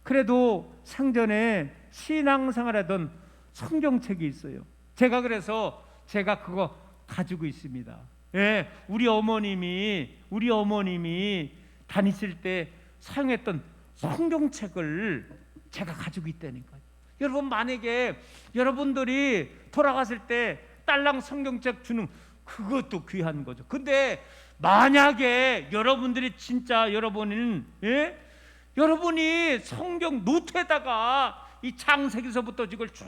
그래도 상전에 신앙생활하던 성경책이 있어요. 제가 그래서 제가 그거 가지고 있습니다. 우리 어머님이 다니실 때 사용했던 성경책을 제가 가지고 있다니까요. 여러분, 만약에 여러분들이 돌아가실 때 딸랑 성경책 주는 그것도 귀한 거죠. 근데 만약에 여러분들이 진짜 여러분이 성경 노트에다가 이 창세기서부터 이걸 쭉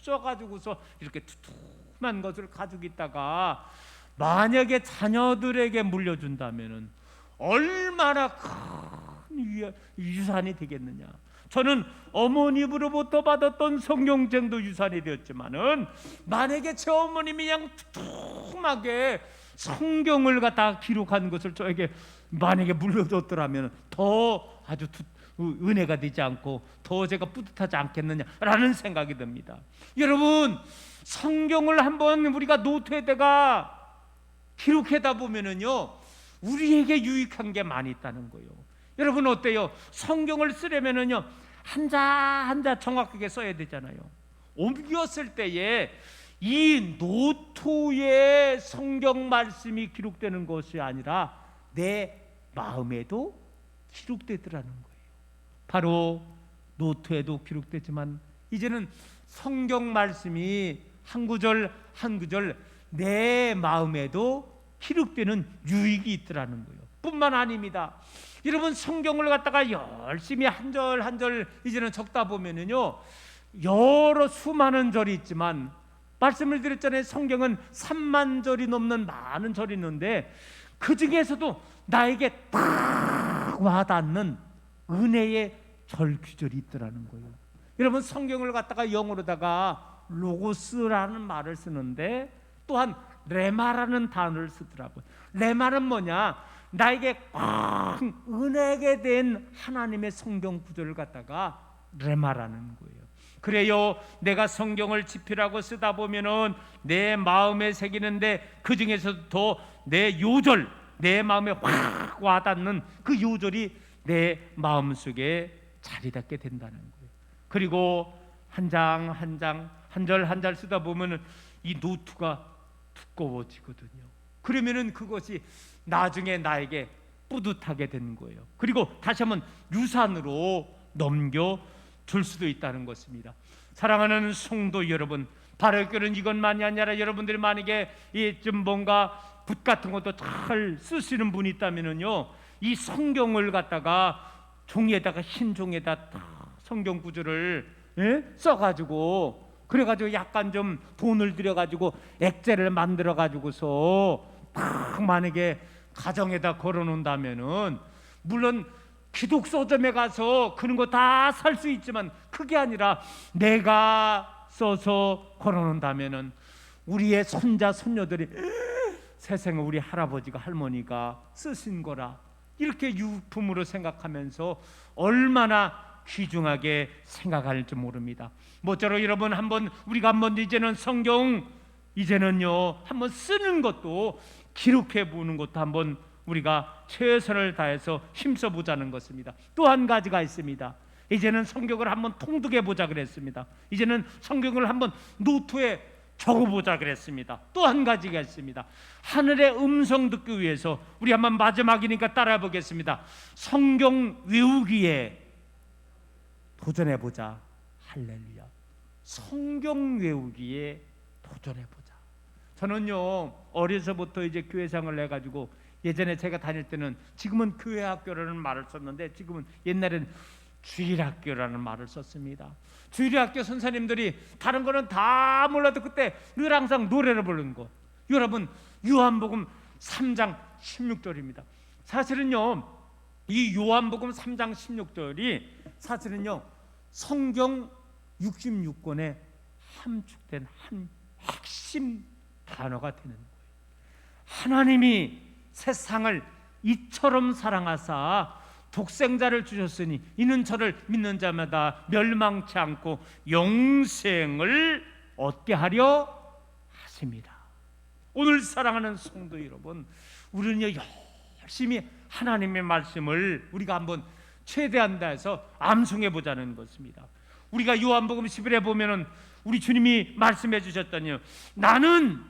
써가지고서 이렇게 두툼한 것을 가지고 있다가 만약에 자녀들에게 물려준다면은 얼마나 큰 유산이 되겠느냐. 저는 어머님으로부터 받았던 성경책도 유산이 되었지만은 만약에 제 어머님이 그냥 두툼하게 성경을 갖다 기록한 것을 저에게 만약에 물려줬더라면 더 아주 은혜가 되지 않고 더 제가 뿌듯하지 않겠느냐라는 생각이 듭니다. 여러분, 성경을 한번 우리가 노트에다가 기록하다 보면은요 우리에게 유익한 게 많이 있다는 거예요. 여러분 어때요? 성경을 쓰려면은요 한자 한자 정확하게 써야 되잖아요. 옮겼을 때에 이 노트에 성경 말씀이 기록되는 것이 아니라 내 마음에도 기록되더라는 거예요. 바로 노트에도 기록되지만 이제는 성경 말씀이 한 구절 한 구절 내 마음에도 기록되는 유익이 있더라는 거예요. 뿐만 아닙니다. 여러분, 성경을 갖다가 열심히 한 절 한 절 이제는 적다 보면은요 여러 수많은 절이 있지만 말씀을 드렸잖아요. 성경은 3만 절이 넘는 많은 절이 있는데 그 중에서도 나에게 딱 와닿는 은혜의 절 규절이 있더라는 거예요. 여러분, 성경을 갖다가 영어로다가 로고스라는 말을 쓰는데 또한 레마라는 단어를 쓰더라고요. 레마는 뭐냐? 나에게 꽉 은혜게 된 하나님의 성경 구절을 갖다가 레마라는 거예요. 그래요, 내가 성경을 지필하고 쓰다 보면은 내 마음에 새기는데 그 중에서도 더 내 요절, 내 마음에 확 와닿는 그 요절이 내 마음속에 자리 잡게 된다는 거예요. 그리고 한 장 한 장, 한 절 한 절 쓰다 보면은 이 노트가 두꺼워지거든요. 그러면은 그것이 나중에 나에게 뿌듯하게 되는 거예요. 그리고 다시 한번 유산으로 넘겨줄 수도 있다는 것입니다. 사랑하는 성도 여러분, 바르교는 이것만이 아니라 여러분들이 만약에 좀 뭔가 붓 같은 것도 잘 쓰시는 분이 있다면은요 이 성경을 갖다가 종이에다가 흰 종이에다 딱 성경 구절을 써가지고 그래가지고 약간 좀 돈을 들여가지고 액자를 만들어가지고서 딱 만약에 가정에다 걸어놓는다면은 물론 기독서점에 가서 그런 거 다 살 수 있지만 그게 아니라 내가 써서 걸어놓는다면은 우리의 손자 손녀들이 세상에 우리 할아버지가 할머니가 쓰신 거라 이렇게 유품으로 생각하면서 얼마나 귀중하게 생각할지 모릅니다. 모쪼록 여러분 우리가 한번 이제는 성경 이제는요 한번 쓰는 것도 기록해 보는 것도 한번 우리가 최선을 다해서 힘써 보자는 것입니다. 또 한 가지가 있습니다. 이제는 성경을 한번 통독해 보자 그랬습니다. 이제는 성경을 한번 노트에 적어보자 그랬습니다. 또 한 가지가 있습니다. 하늘의 음성 듣기 위해서 우리 한번 마지막이니까 따라 보겠습니다. 성경 외우기에 도전해보자. 할렐루야. 성경 외우기에 도전해보자. 저는요 어려서부터 이제 교회생활을 해가지고 예전에 제가 다닐 때는 지금은 교회학교라는 말을 썼는데 지금은 옛날에는 주일학교라는 말을 썼습니다. 주일학교 선생님들이 다른 거는 다 몰라도 그때 늘 항상 노래를 부르는 거. 여러분 요한복음 3장 16절입니다. 사실은요 이 요한복음 3장 16절이 사실은요 성경 66권에 함축된 한 핵심 단어가 되는 거예요. 하나님이 세상을 이처럼 사랑하사 독생자를 주셨으니 이는 저를 믿는 자마다 멸망치 않고 영생을 얻게 하려 하십니다. 오늘 사랑하는 성도 여러분, 우리는요 열심히 하나님의 말씀을 우리가 한번 최대한 다해서 암송해 보자는 것입니다. 우리가 요한복음 11에 보면은 우리 주님이 말씀해 주셨더니요 나는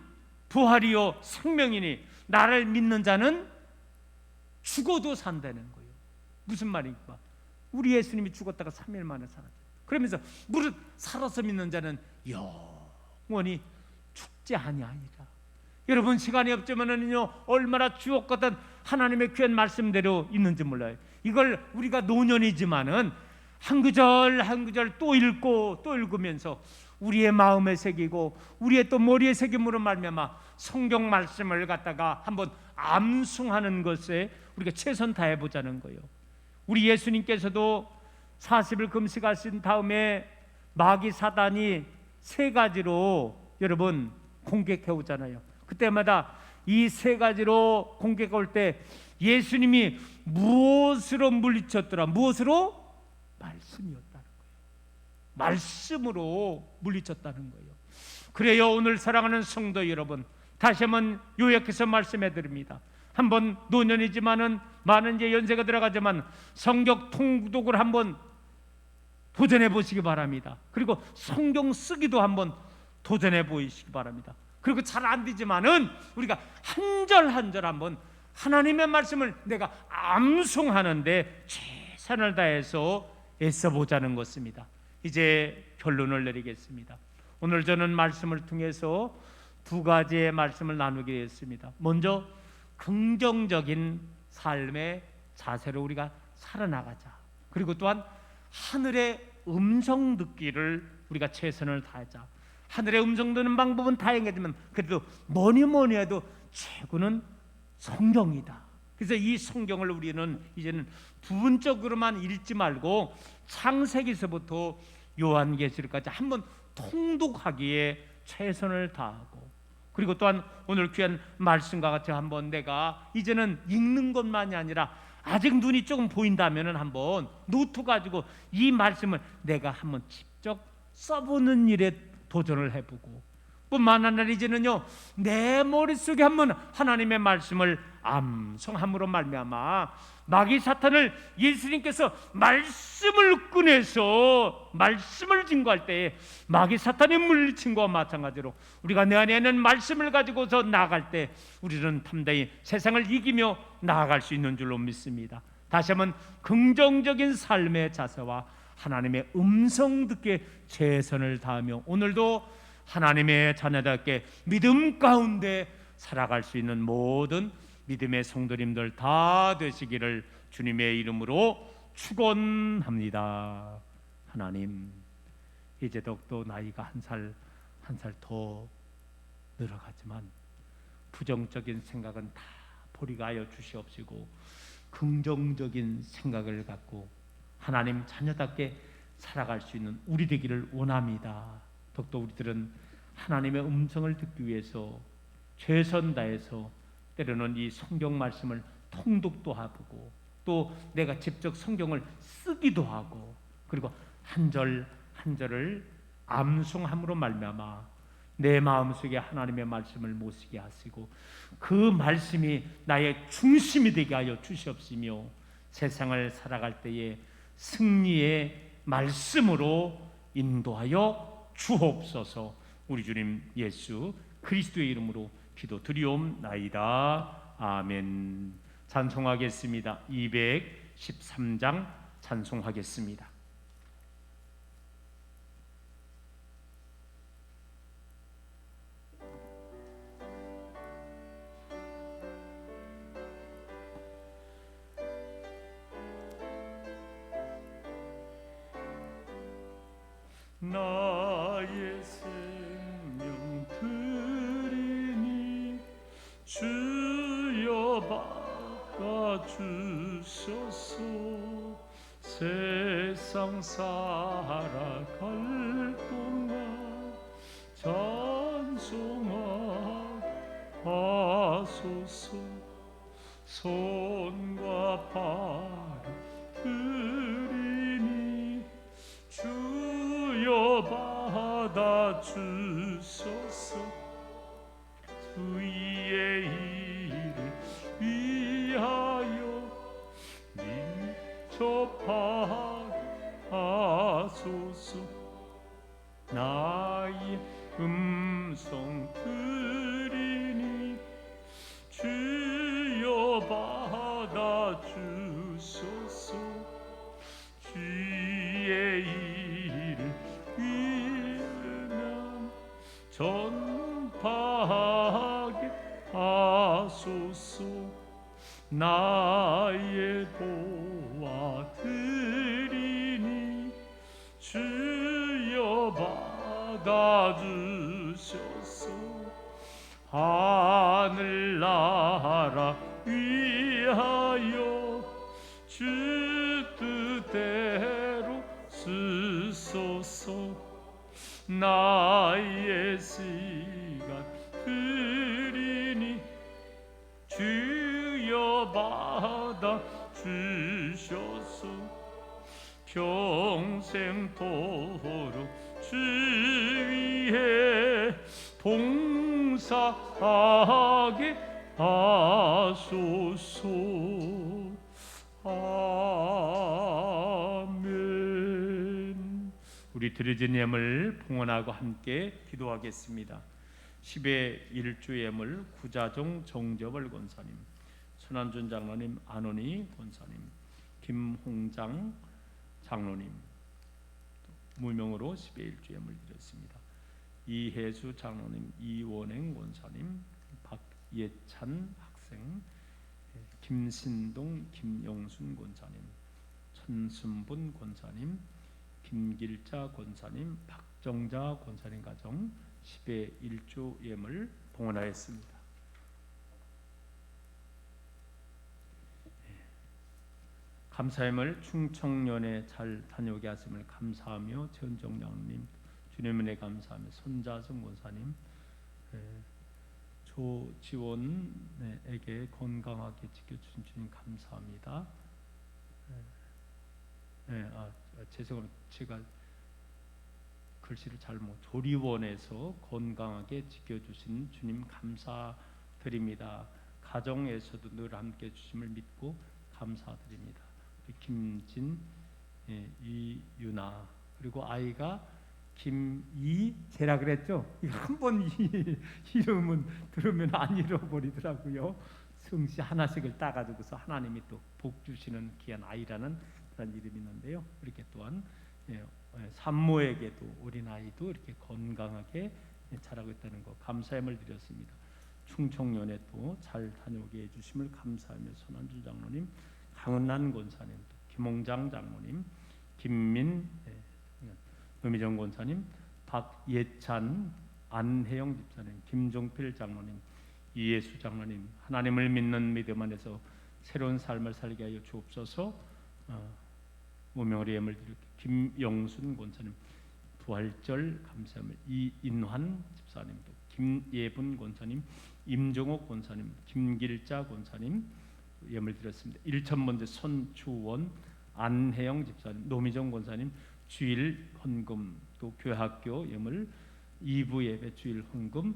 부활이요 생명이니 나를 믿는 자는 죽어도 산다는 거예요. 무슨 말인가? 우리 예수님이 죽었다가 3일 만에 살았죠. 그러면서 무릇 살아서 믿는 자는 영원히 죽지 아니하니라. 여러분 시간이 없지만은요 얼마나 주옥 같은 하나님의 귀한 말씀대로 있는지 몰라요. 이걸 우리가 노년이지만은 한 구절 한 구절 또 읽고 또 읽으면서 우리의 마음에 새기고 우리의 또 머리에 새김으로 말미암아 성경 말씀을 갖다가 한번 암송하는 것에 우리가 최선 다해 보자는 거예요. 우리 예수님께서도 40일 금식하신 다음에 마귀 사단이 세 가지로 여러분 공격해 오잖아요. 그때마다 이 세 가지로 공격해 올 때 예수님이 무엇으로 물리쳤더라? 무엇으로? 말씀이었다는 거예요. 말씀으로 물리쳤다는 거예요. 그래요 오늘 사랑하는 성도 여러분, 다시 한번 요약해서 말씀해 드립니다. 한번 노년이지만은 많은 이제 연세가 들어가지만 성경 통독을 한번 도전해 보시기 바랍니다. 그리고 성경 쓰기도 한번 도전해 보시기 바랍니다. 그리고 잘 안 되지만은 우리가 한 절 한 절 한번 하나님의 말씀을 내가 암송하는데 최선을 다해서 애써 보자는 것입니다. 이제 결론을 내리겠습니다. 오늘 저는 말씀을 통해서 두 가지의 말씀을 나누게 했습니다. 먼저 긍정적인 삶의 자세로 우리가 살아나가자. 그리고 또한 하늘의 음성 듣기를 우리가 최선을 다하자. 하늘의 음성 듣는 방법은 다양하지만 그래도 뭐니 해도 최고는 성경이다. 그래서 이 성경을 우리는 이제는 부분적으로만 읽지 말고 창세기서부터 요한계시록까지 한번 통독하기에 최선을 다하고, 그리고 또한 오늘 귀한 말씀과 같이 한번 내가 이제는 읽는 것만이 아니라 아직 눈이 조금 보인다면 한번 노트 가지고 이 말씀을 내가 한번 직접 써보는 일에 도전을 해보고, 뿐만 아니라 이제는요 내 머릿속에 한번 하나님의 말씀을 암송함으로 말미암아 마귀 사탄을 예수님께서 말씀을 꺼내서 말씀을 증거할 때에 마귀 사탄의 물리친 것과 마찬가지로 우리가 내 안에 있는 말씀을 가지고서 나아갈 때 우리는 담대히 세상을 이기며 나아갈 수 있는 줄로 믿습니다. 다시 한번 긍정적인 삶의 자세와 하나님의 음성 듣기에 최선을 다하며 오늘도 하나님의 자녀답게 믿음 가운데 살아갈 수 있는 모든 믿음의 성도님들 다 되시기를 주님의 이름으로 축원합니다. 하나님, 이제 더욱더 나이가 한 살 더 늘어가지만 부정적인 생각은 다 포기하여 주시옵시고 긍정적인 생각을 갖고 하나님 자녀답게 살아갈 수 있는 우리 되기를 원합니다. 더욱더 우리들은 하나님의 음성을 듣기 위해서 최선 다해서 때로는 이 성경 말씀을 통독도 하고 또 내가 직접 성경을 쓰기도 하고 그리고 한 절 한 절을 암송함으로 말미암아 내 마음속에 하나님의 말씀을 모시게 하시고 그 말씀이 나의 중심이 되게 하여 주시옵시며 세상을 살아갈 때에 승리의 말씀으로 인도하여 주옵소서. 우리 주님 예수 그리스도의 이름으로 기도드리옵나이다. 아멘. 찬송하겠습니다. 213장 찬송하겠습니다. 나의 생명 드리니 주여 바꿔주소서. 세상 살아갈 동안 찬송하소서. 손과 발 드리니 주여 받아주소서. 주의 일을 위하여 접하소서. 나의 음성 들으니 주여 받아주소서. 주의 일을 위하면 전파하게 하소서. 나의 도와드리니 주여 받아주소서. 하늘나라 위하여 주 뜻대로 쓰소서. 나의 시간 드리니 주여 받아 주셔서. 평생토록 주 위에 봉사하게 하소서. 아멘. 우리 드려진 예물 봉헌하고 함께 기도하겠습니다. 10의 1주 예물 구자종 정접을 권사님, 손한준 장로님, 안원희 권사님, 김홍장 장로님 무명으로 10의 1주 예물 드렸습니다. 이혜수 장로님, 이원행 권사님, 박예찬 학생, 김신동, 김영순 권사님, 천순분 권사님, 김길자 권사님, 박정자 권사님 가정 10의 1주 예물 봉헌하였습니다. 감사함을 충청년에 잘 다녀오게 하심을 감사하며 전정량님 주님의 은혜 감사하며 손자성 권사님, 조지원에게 건강하게 지켜주신 주님 감사합니다. 죄송합니다. 제가 글씨를 잘못. 조리원에서 건강하게 지켜주신 주님 감사드립니다. 가정에서도 늘 함께 주심을 믿고 감사드립니다. 김진, 이유나, 그리고 아이가 김이재라 그랬죠? 한번 이름은 들으면 안 잃어버리더라고요. 성씨 하나씩을 따가지고서 하나님이 또 복 주시는 귀한 아이라는 그런 이름이 있는데요. 이렇게 또한 산모에게도 어린 아이도 이렇게 건강하게 자라고 있다는 거 감사함을 드렸습니다. 충청년에 또 잘 다녀오게 해주심을 감사하며 손한준 장로님, 강은란 권사님, 김홍장 장로님, 김민 노미정 권사님, 박예찬 안혜영 집사님, 김종필 장로님, 이예수 장로님, 하나님을 믿는 믿음 안에서 새로운 삶을 살게 하여 주옵소서. 무명의 예물 드리고 김영순 권사님, 부활절 감사함을 이인환 집사님도, 김예분 권사님, 임종옥 권사님, 김길자 권사님 예물 드렸습니다. 1,000번째 손주원, 안혜영 집사님, 노미정 권사님 주일 헌금, 또 교회학교 예물, 2부 예배 주일 헌금,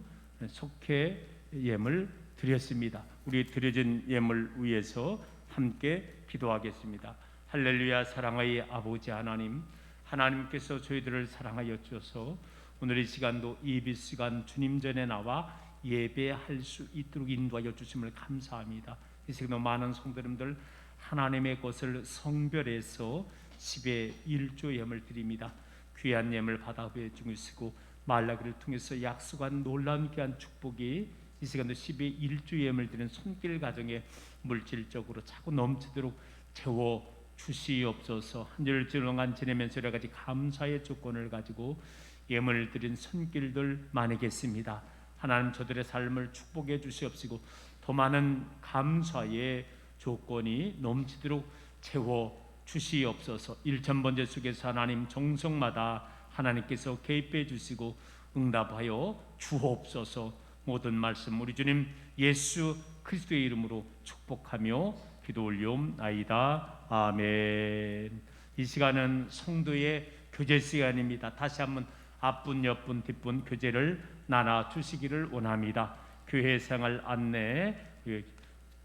속회 예물 드렸습니다. 우리 드려진 예물 위해서 함께 기도하겠습니다. 할렐루야. 사랑의 아버지 하나님, 하나님께서 저희들을 사랑하여 주셔서 오늘 이 시간도 예배 시간 주님 전에 나와 예배할 수 있도록 인도하여 주심을 감사합니다. 이 시간도 많은 성도님들 하나님의 것을 성별해서 10의 1조 예물 드립니다. 귀한 예물 받아 주시고 말라기를 통해서 약속한 놀라운 귀한 축복이 이 시간도 10의 1조 예물 드리는 손길 가정에 물질적으로 차고 넘치도록 채워 주시옵소서. 한 주일 동안 지내면서 여러 가지 감사의 조건을 가지고 예물 드린 손길들 많이 계십니다. 하나님 저들의 삶을 축복해 주시옵시고 더 많은 감사의 조건이 넘치도록 채워 주시옵소서. 1,000번째 속에서 하나님 정성마다 하나님께서 개입해 주시고 응답하여 주옵소서. 모든 말씀 우리 주님 예수 그리스도의 이름으로 축복하며 기도 올리옵나이다. 아멘. 이 시간은 성도의 교제 시간입니다. 다시 한번 앞분 옆분 뒷분 교제를 나눠 주시기를 원합니다. 교회 생활 안내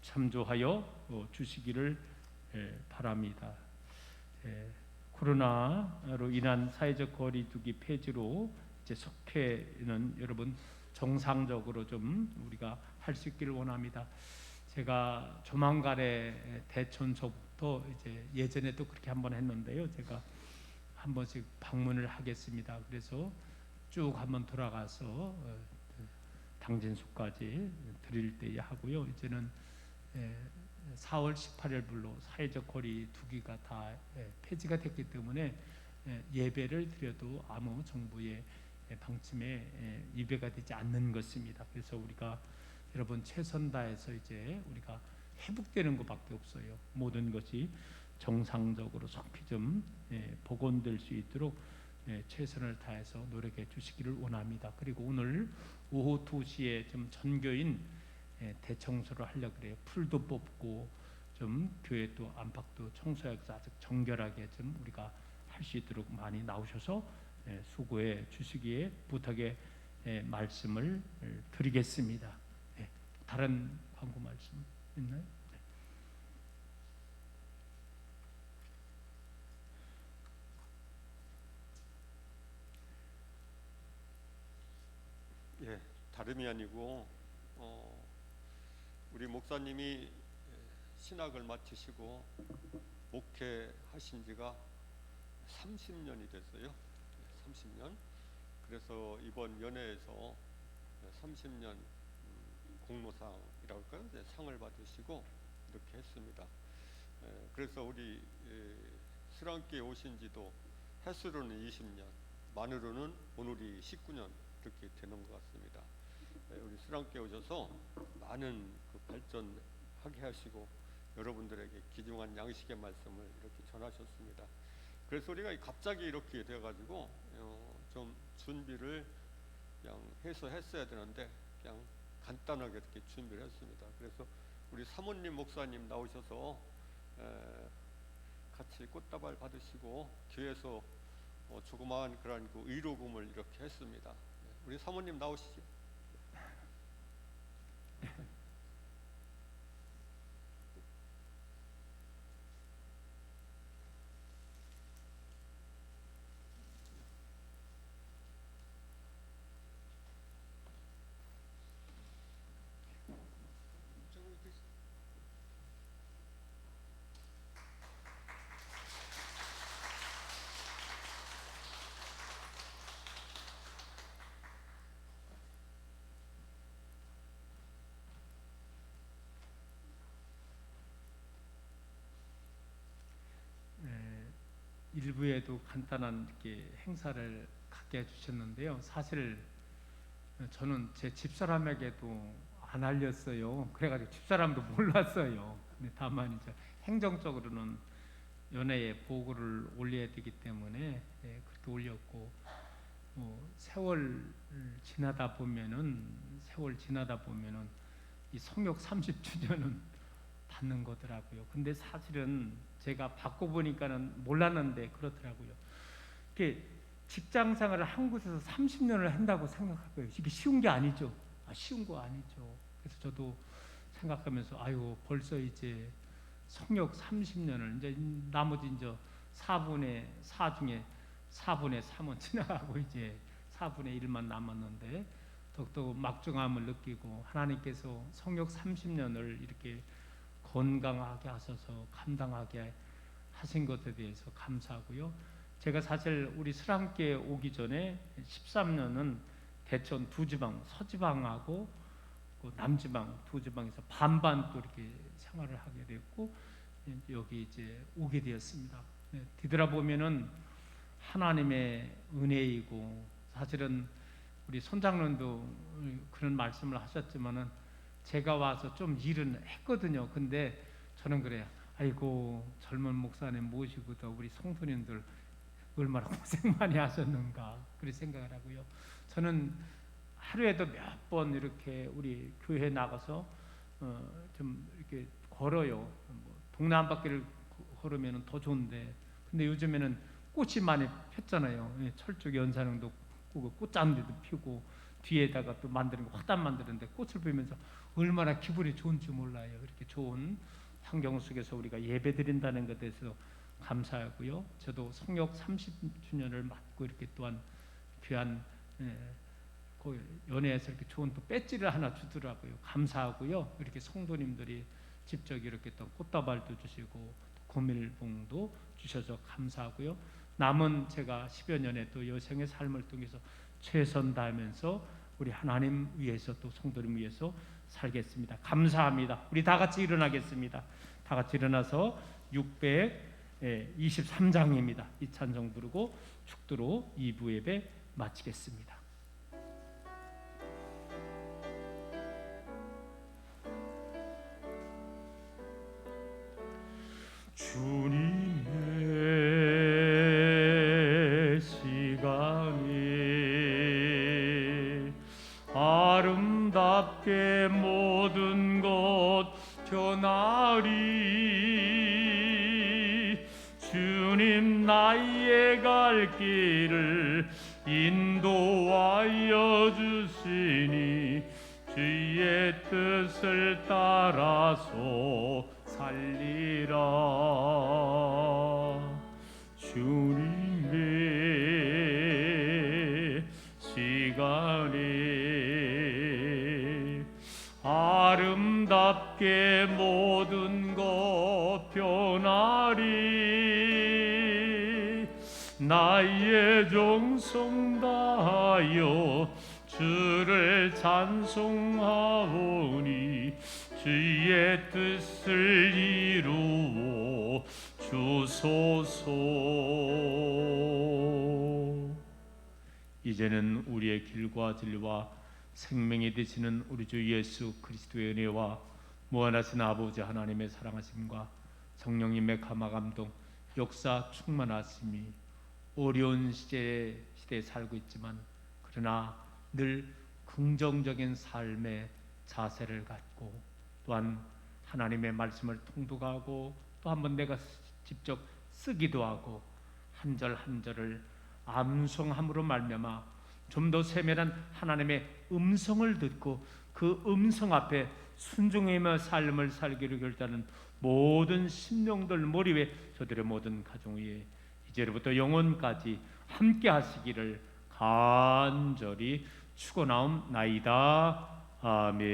참조하여 주시기를 바랍니다. 코로나로 인한 사회적 거리두기 폐지로 이제 속회는 여러분 정상적으로 좀 우리가 할 수 있기를 원합니다. 제가 조만간에 대천소부터 이제 예전에도 그렇게 한번 했는데요. 제가 한 번씩 방문을 하겠습니다. 그래서 쭉 한번 돌아가서 당진소까지 드릴 때 하고요. 이제는 4월 18일불로 사회적 거리두기가 다 폐지가 됐기 때문에 예배를 드려도 아무 정부의 방침에 위배가 되지 않는 것입니다. 그래서 우리가 여러분 최선 다해서 이제 우리가 회복되는 것밖에 없어요. 모든 것이 정상적으로 속히 좀 복원될 수 있도록 최선을 다해서 노력해 주시기를 원합니다. 그리고 오늘 오후 2시에 좀 전교인 대청소를 하려고 그래요. 풀도 뽑고 좀 교회 또 안팎도 청소해서 아주 정결하게 좀 우리가 할 수 있도록 많이 나오셔서 수고해 주시기에 부탁의 말씀을 드리겠습니다. 다른 광고 말씀 있나요? 예, 다름이 아니고 우리 목사님이 신학을 마치시고 목회하신 지가 30년이 됐어요. 30년. 그래서 이번 연회에서 30년 공로상이라고 할까요? 상을 받으시고 이렇게 했습니다. 그래서 우리 스랑교에 오신 지도 횟수로는 20년, 만으로는 오늘이 19년 이렇게 되는 것 같습니다. 우리 스랑교에 오셔서 많은 그 발전하게 하시고 여러분들에게 귀중한 양식의 말씀을 이렇게 전하셨습니다. 그래서 우리가 갑자기 이렇게 돼가지고 좀 준비를 그냥 해서 했어야 되는데 그냥 간단하게 이렇게 준비를 했습니다. 그래서 우리 사모님 목사님 나오셔서 같이 꽃다발 받으시고 교회에서 조그마한 그런 그 의료금을 이렇게 했습니다. 우리 사모님 나오시죠. 일부에도 간단한 이렇게 행사를 갖게 해주셨는데요. 사실 저는 제 집사람에게도 안 알렸어요. 그래가지고 집사람도 몰랐어요. 근데 다만 이제 행정적으로는 연회에 보고를 올려야 되기 때문에 그렇게 올렸고, 세월 지나다 보면은 이 성역 30주년은 받는 거더라고요. 근데 사실은 제가 받고 보니까는 몰랐는데 그렇더라고요. 이게 직장 생활을 한 곳에서 30년을 한다고 생각하고요. 이게 쉬운 게 아니죠. 쉬운 거 아니죠. 그래서 저도 생각하면서 아유 벌써 이제 성역 30년을 이제 나머지 이제 4분의 4 중에 4분의 3은 지나가고 이제 4분의 1만 남았는데 더욱더 막중함을 느끼고 하나님께서 성역 30년을 이렇게 건강하게 하셔서 감당하게 하신 것에 대해서 감사하고요. 제가 사실 우리 스랑교회 오기 전에 13년은 대천 두 지방, 서지방하고 남지방 두 지방에서 반반 또 이렇게 생활을 하게 됐고 여기 이제 오게 되었습니다. 뒤돌아보면은 하나님의 은혜이고 사실은 우리 손장로도 그런 말씀을 하셨지만은 제가 와서 좀 일은 했거든요. 근데 저는 그래요. 아이고 젊은 목사님 모시고도 우리 성도님들 얼마나 고생 많이 하셨는가 그렇게 생각을 하고요. 저는 하루에도 몇 번 이렇게 우리 교회 나가서 좀 이렇게 걸어요. 동네 한 바퀴를 걸으면 더 좋은데 근데 요즘에는 꽃이 많이 폈잖아요. 철쭉 연산홍도 꽃잔디도 피고 뒤에다가 또 만드는 거 화단 만드는데 꽃을 보면서 얼마나 기분이 좋은지 몰라요. 이렇게 좋은 환경 속에서 우리가 예배 드린다는 것에 대해서 감사하고요. 저도 성역 30주년을 맞고 이렇게 또한 귀한 연회에서 이렇게 좋은 또 배지를 하나 주더라고요. 감사하고요. 이렇게 성도님들이 직접 이렇게 또 꽃다발도 주시고 고밀봉도 주셔서 감사하고요. 남은 제가 10여 년의 또 여생의 삶을 통해서 최선 다하면서 우리 하나님 위해서 또 성도님 위해서 살겠습니다. 감사합니다. 우리 다 같이 일어나겠습니다. 다 같이 일어나서 623장입니다. 이 찬송 부르고 축도로 2부 예배 마치겠습니다. 주님의 시간이 아름답게 모든 것 변하리 주님 나의 갈 길을 인도하여 주시니 주의 뜻을 따라서 살리라 주님의 시간에 아름답게 모든 것 변하리 나의 정성 다하여 주를 찬송하오니 주의 뜻을 이루어 주소서. 이제는 우리의 길과 진리와 생명이 되시는 우리 주 예수 그리스도의 은혜와 무한하신 아버지 하나님의 사랑하심과 성령님의 감화감동 역사 충만하심이 어려운 시대에 살고 있지만 그러나 늘 긍정적인 삶의 자세를 갖고 또한 하나님의 말씀을 통독하고 또 한번 내가 직접 쓰기도 하고 한 절 한 절을 암송함으로 말미암아 좀 더 세밀한 하나님의 음성을 듣고 그 음성 앞에 순종하며 삶을 살기로 결단하는 모든 심령들 머리 위에 저들의 모든 가정 위에 이제로부터 영원까지 함께 하시기를 간절히 축원하옵나이다. 아멘.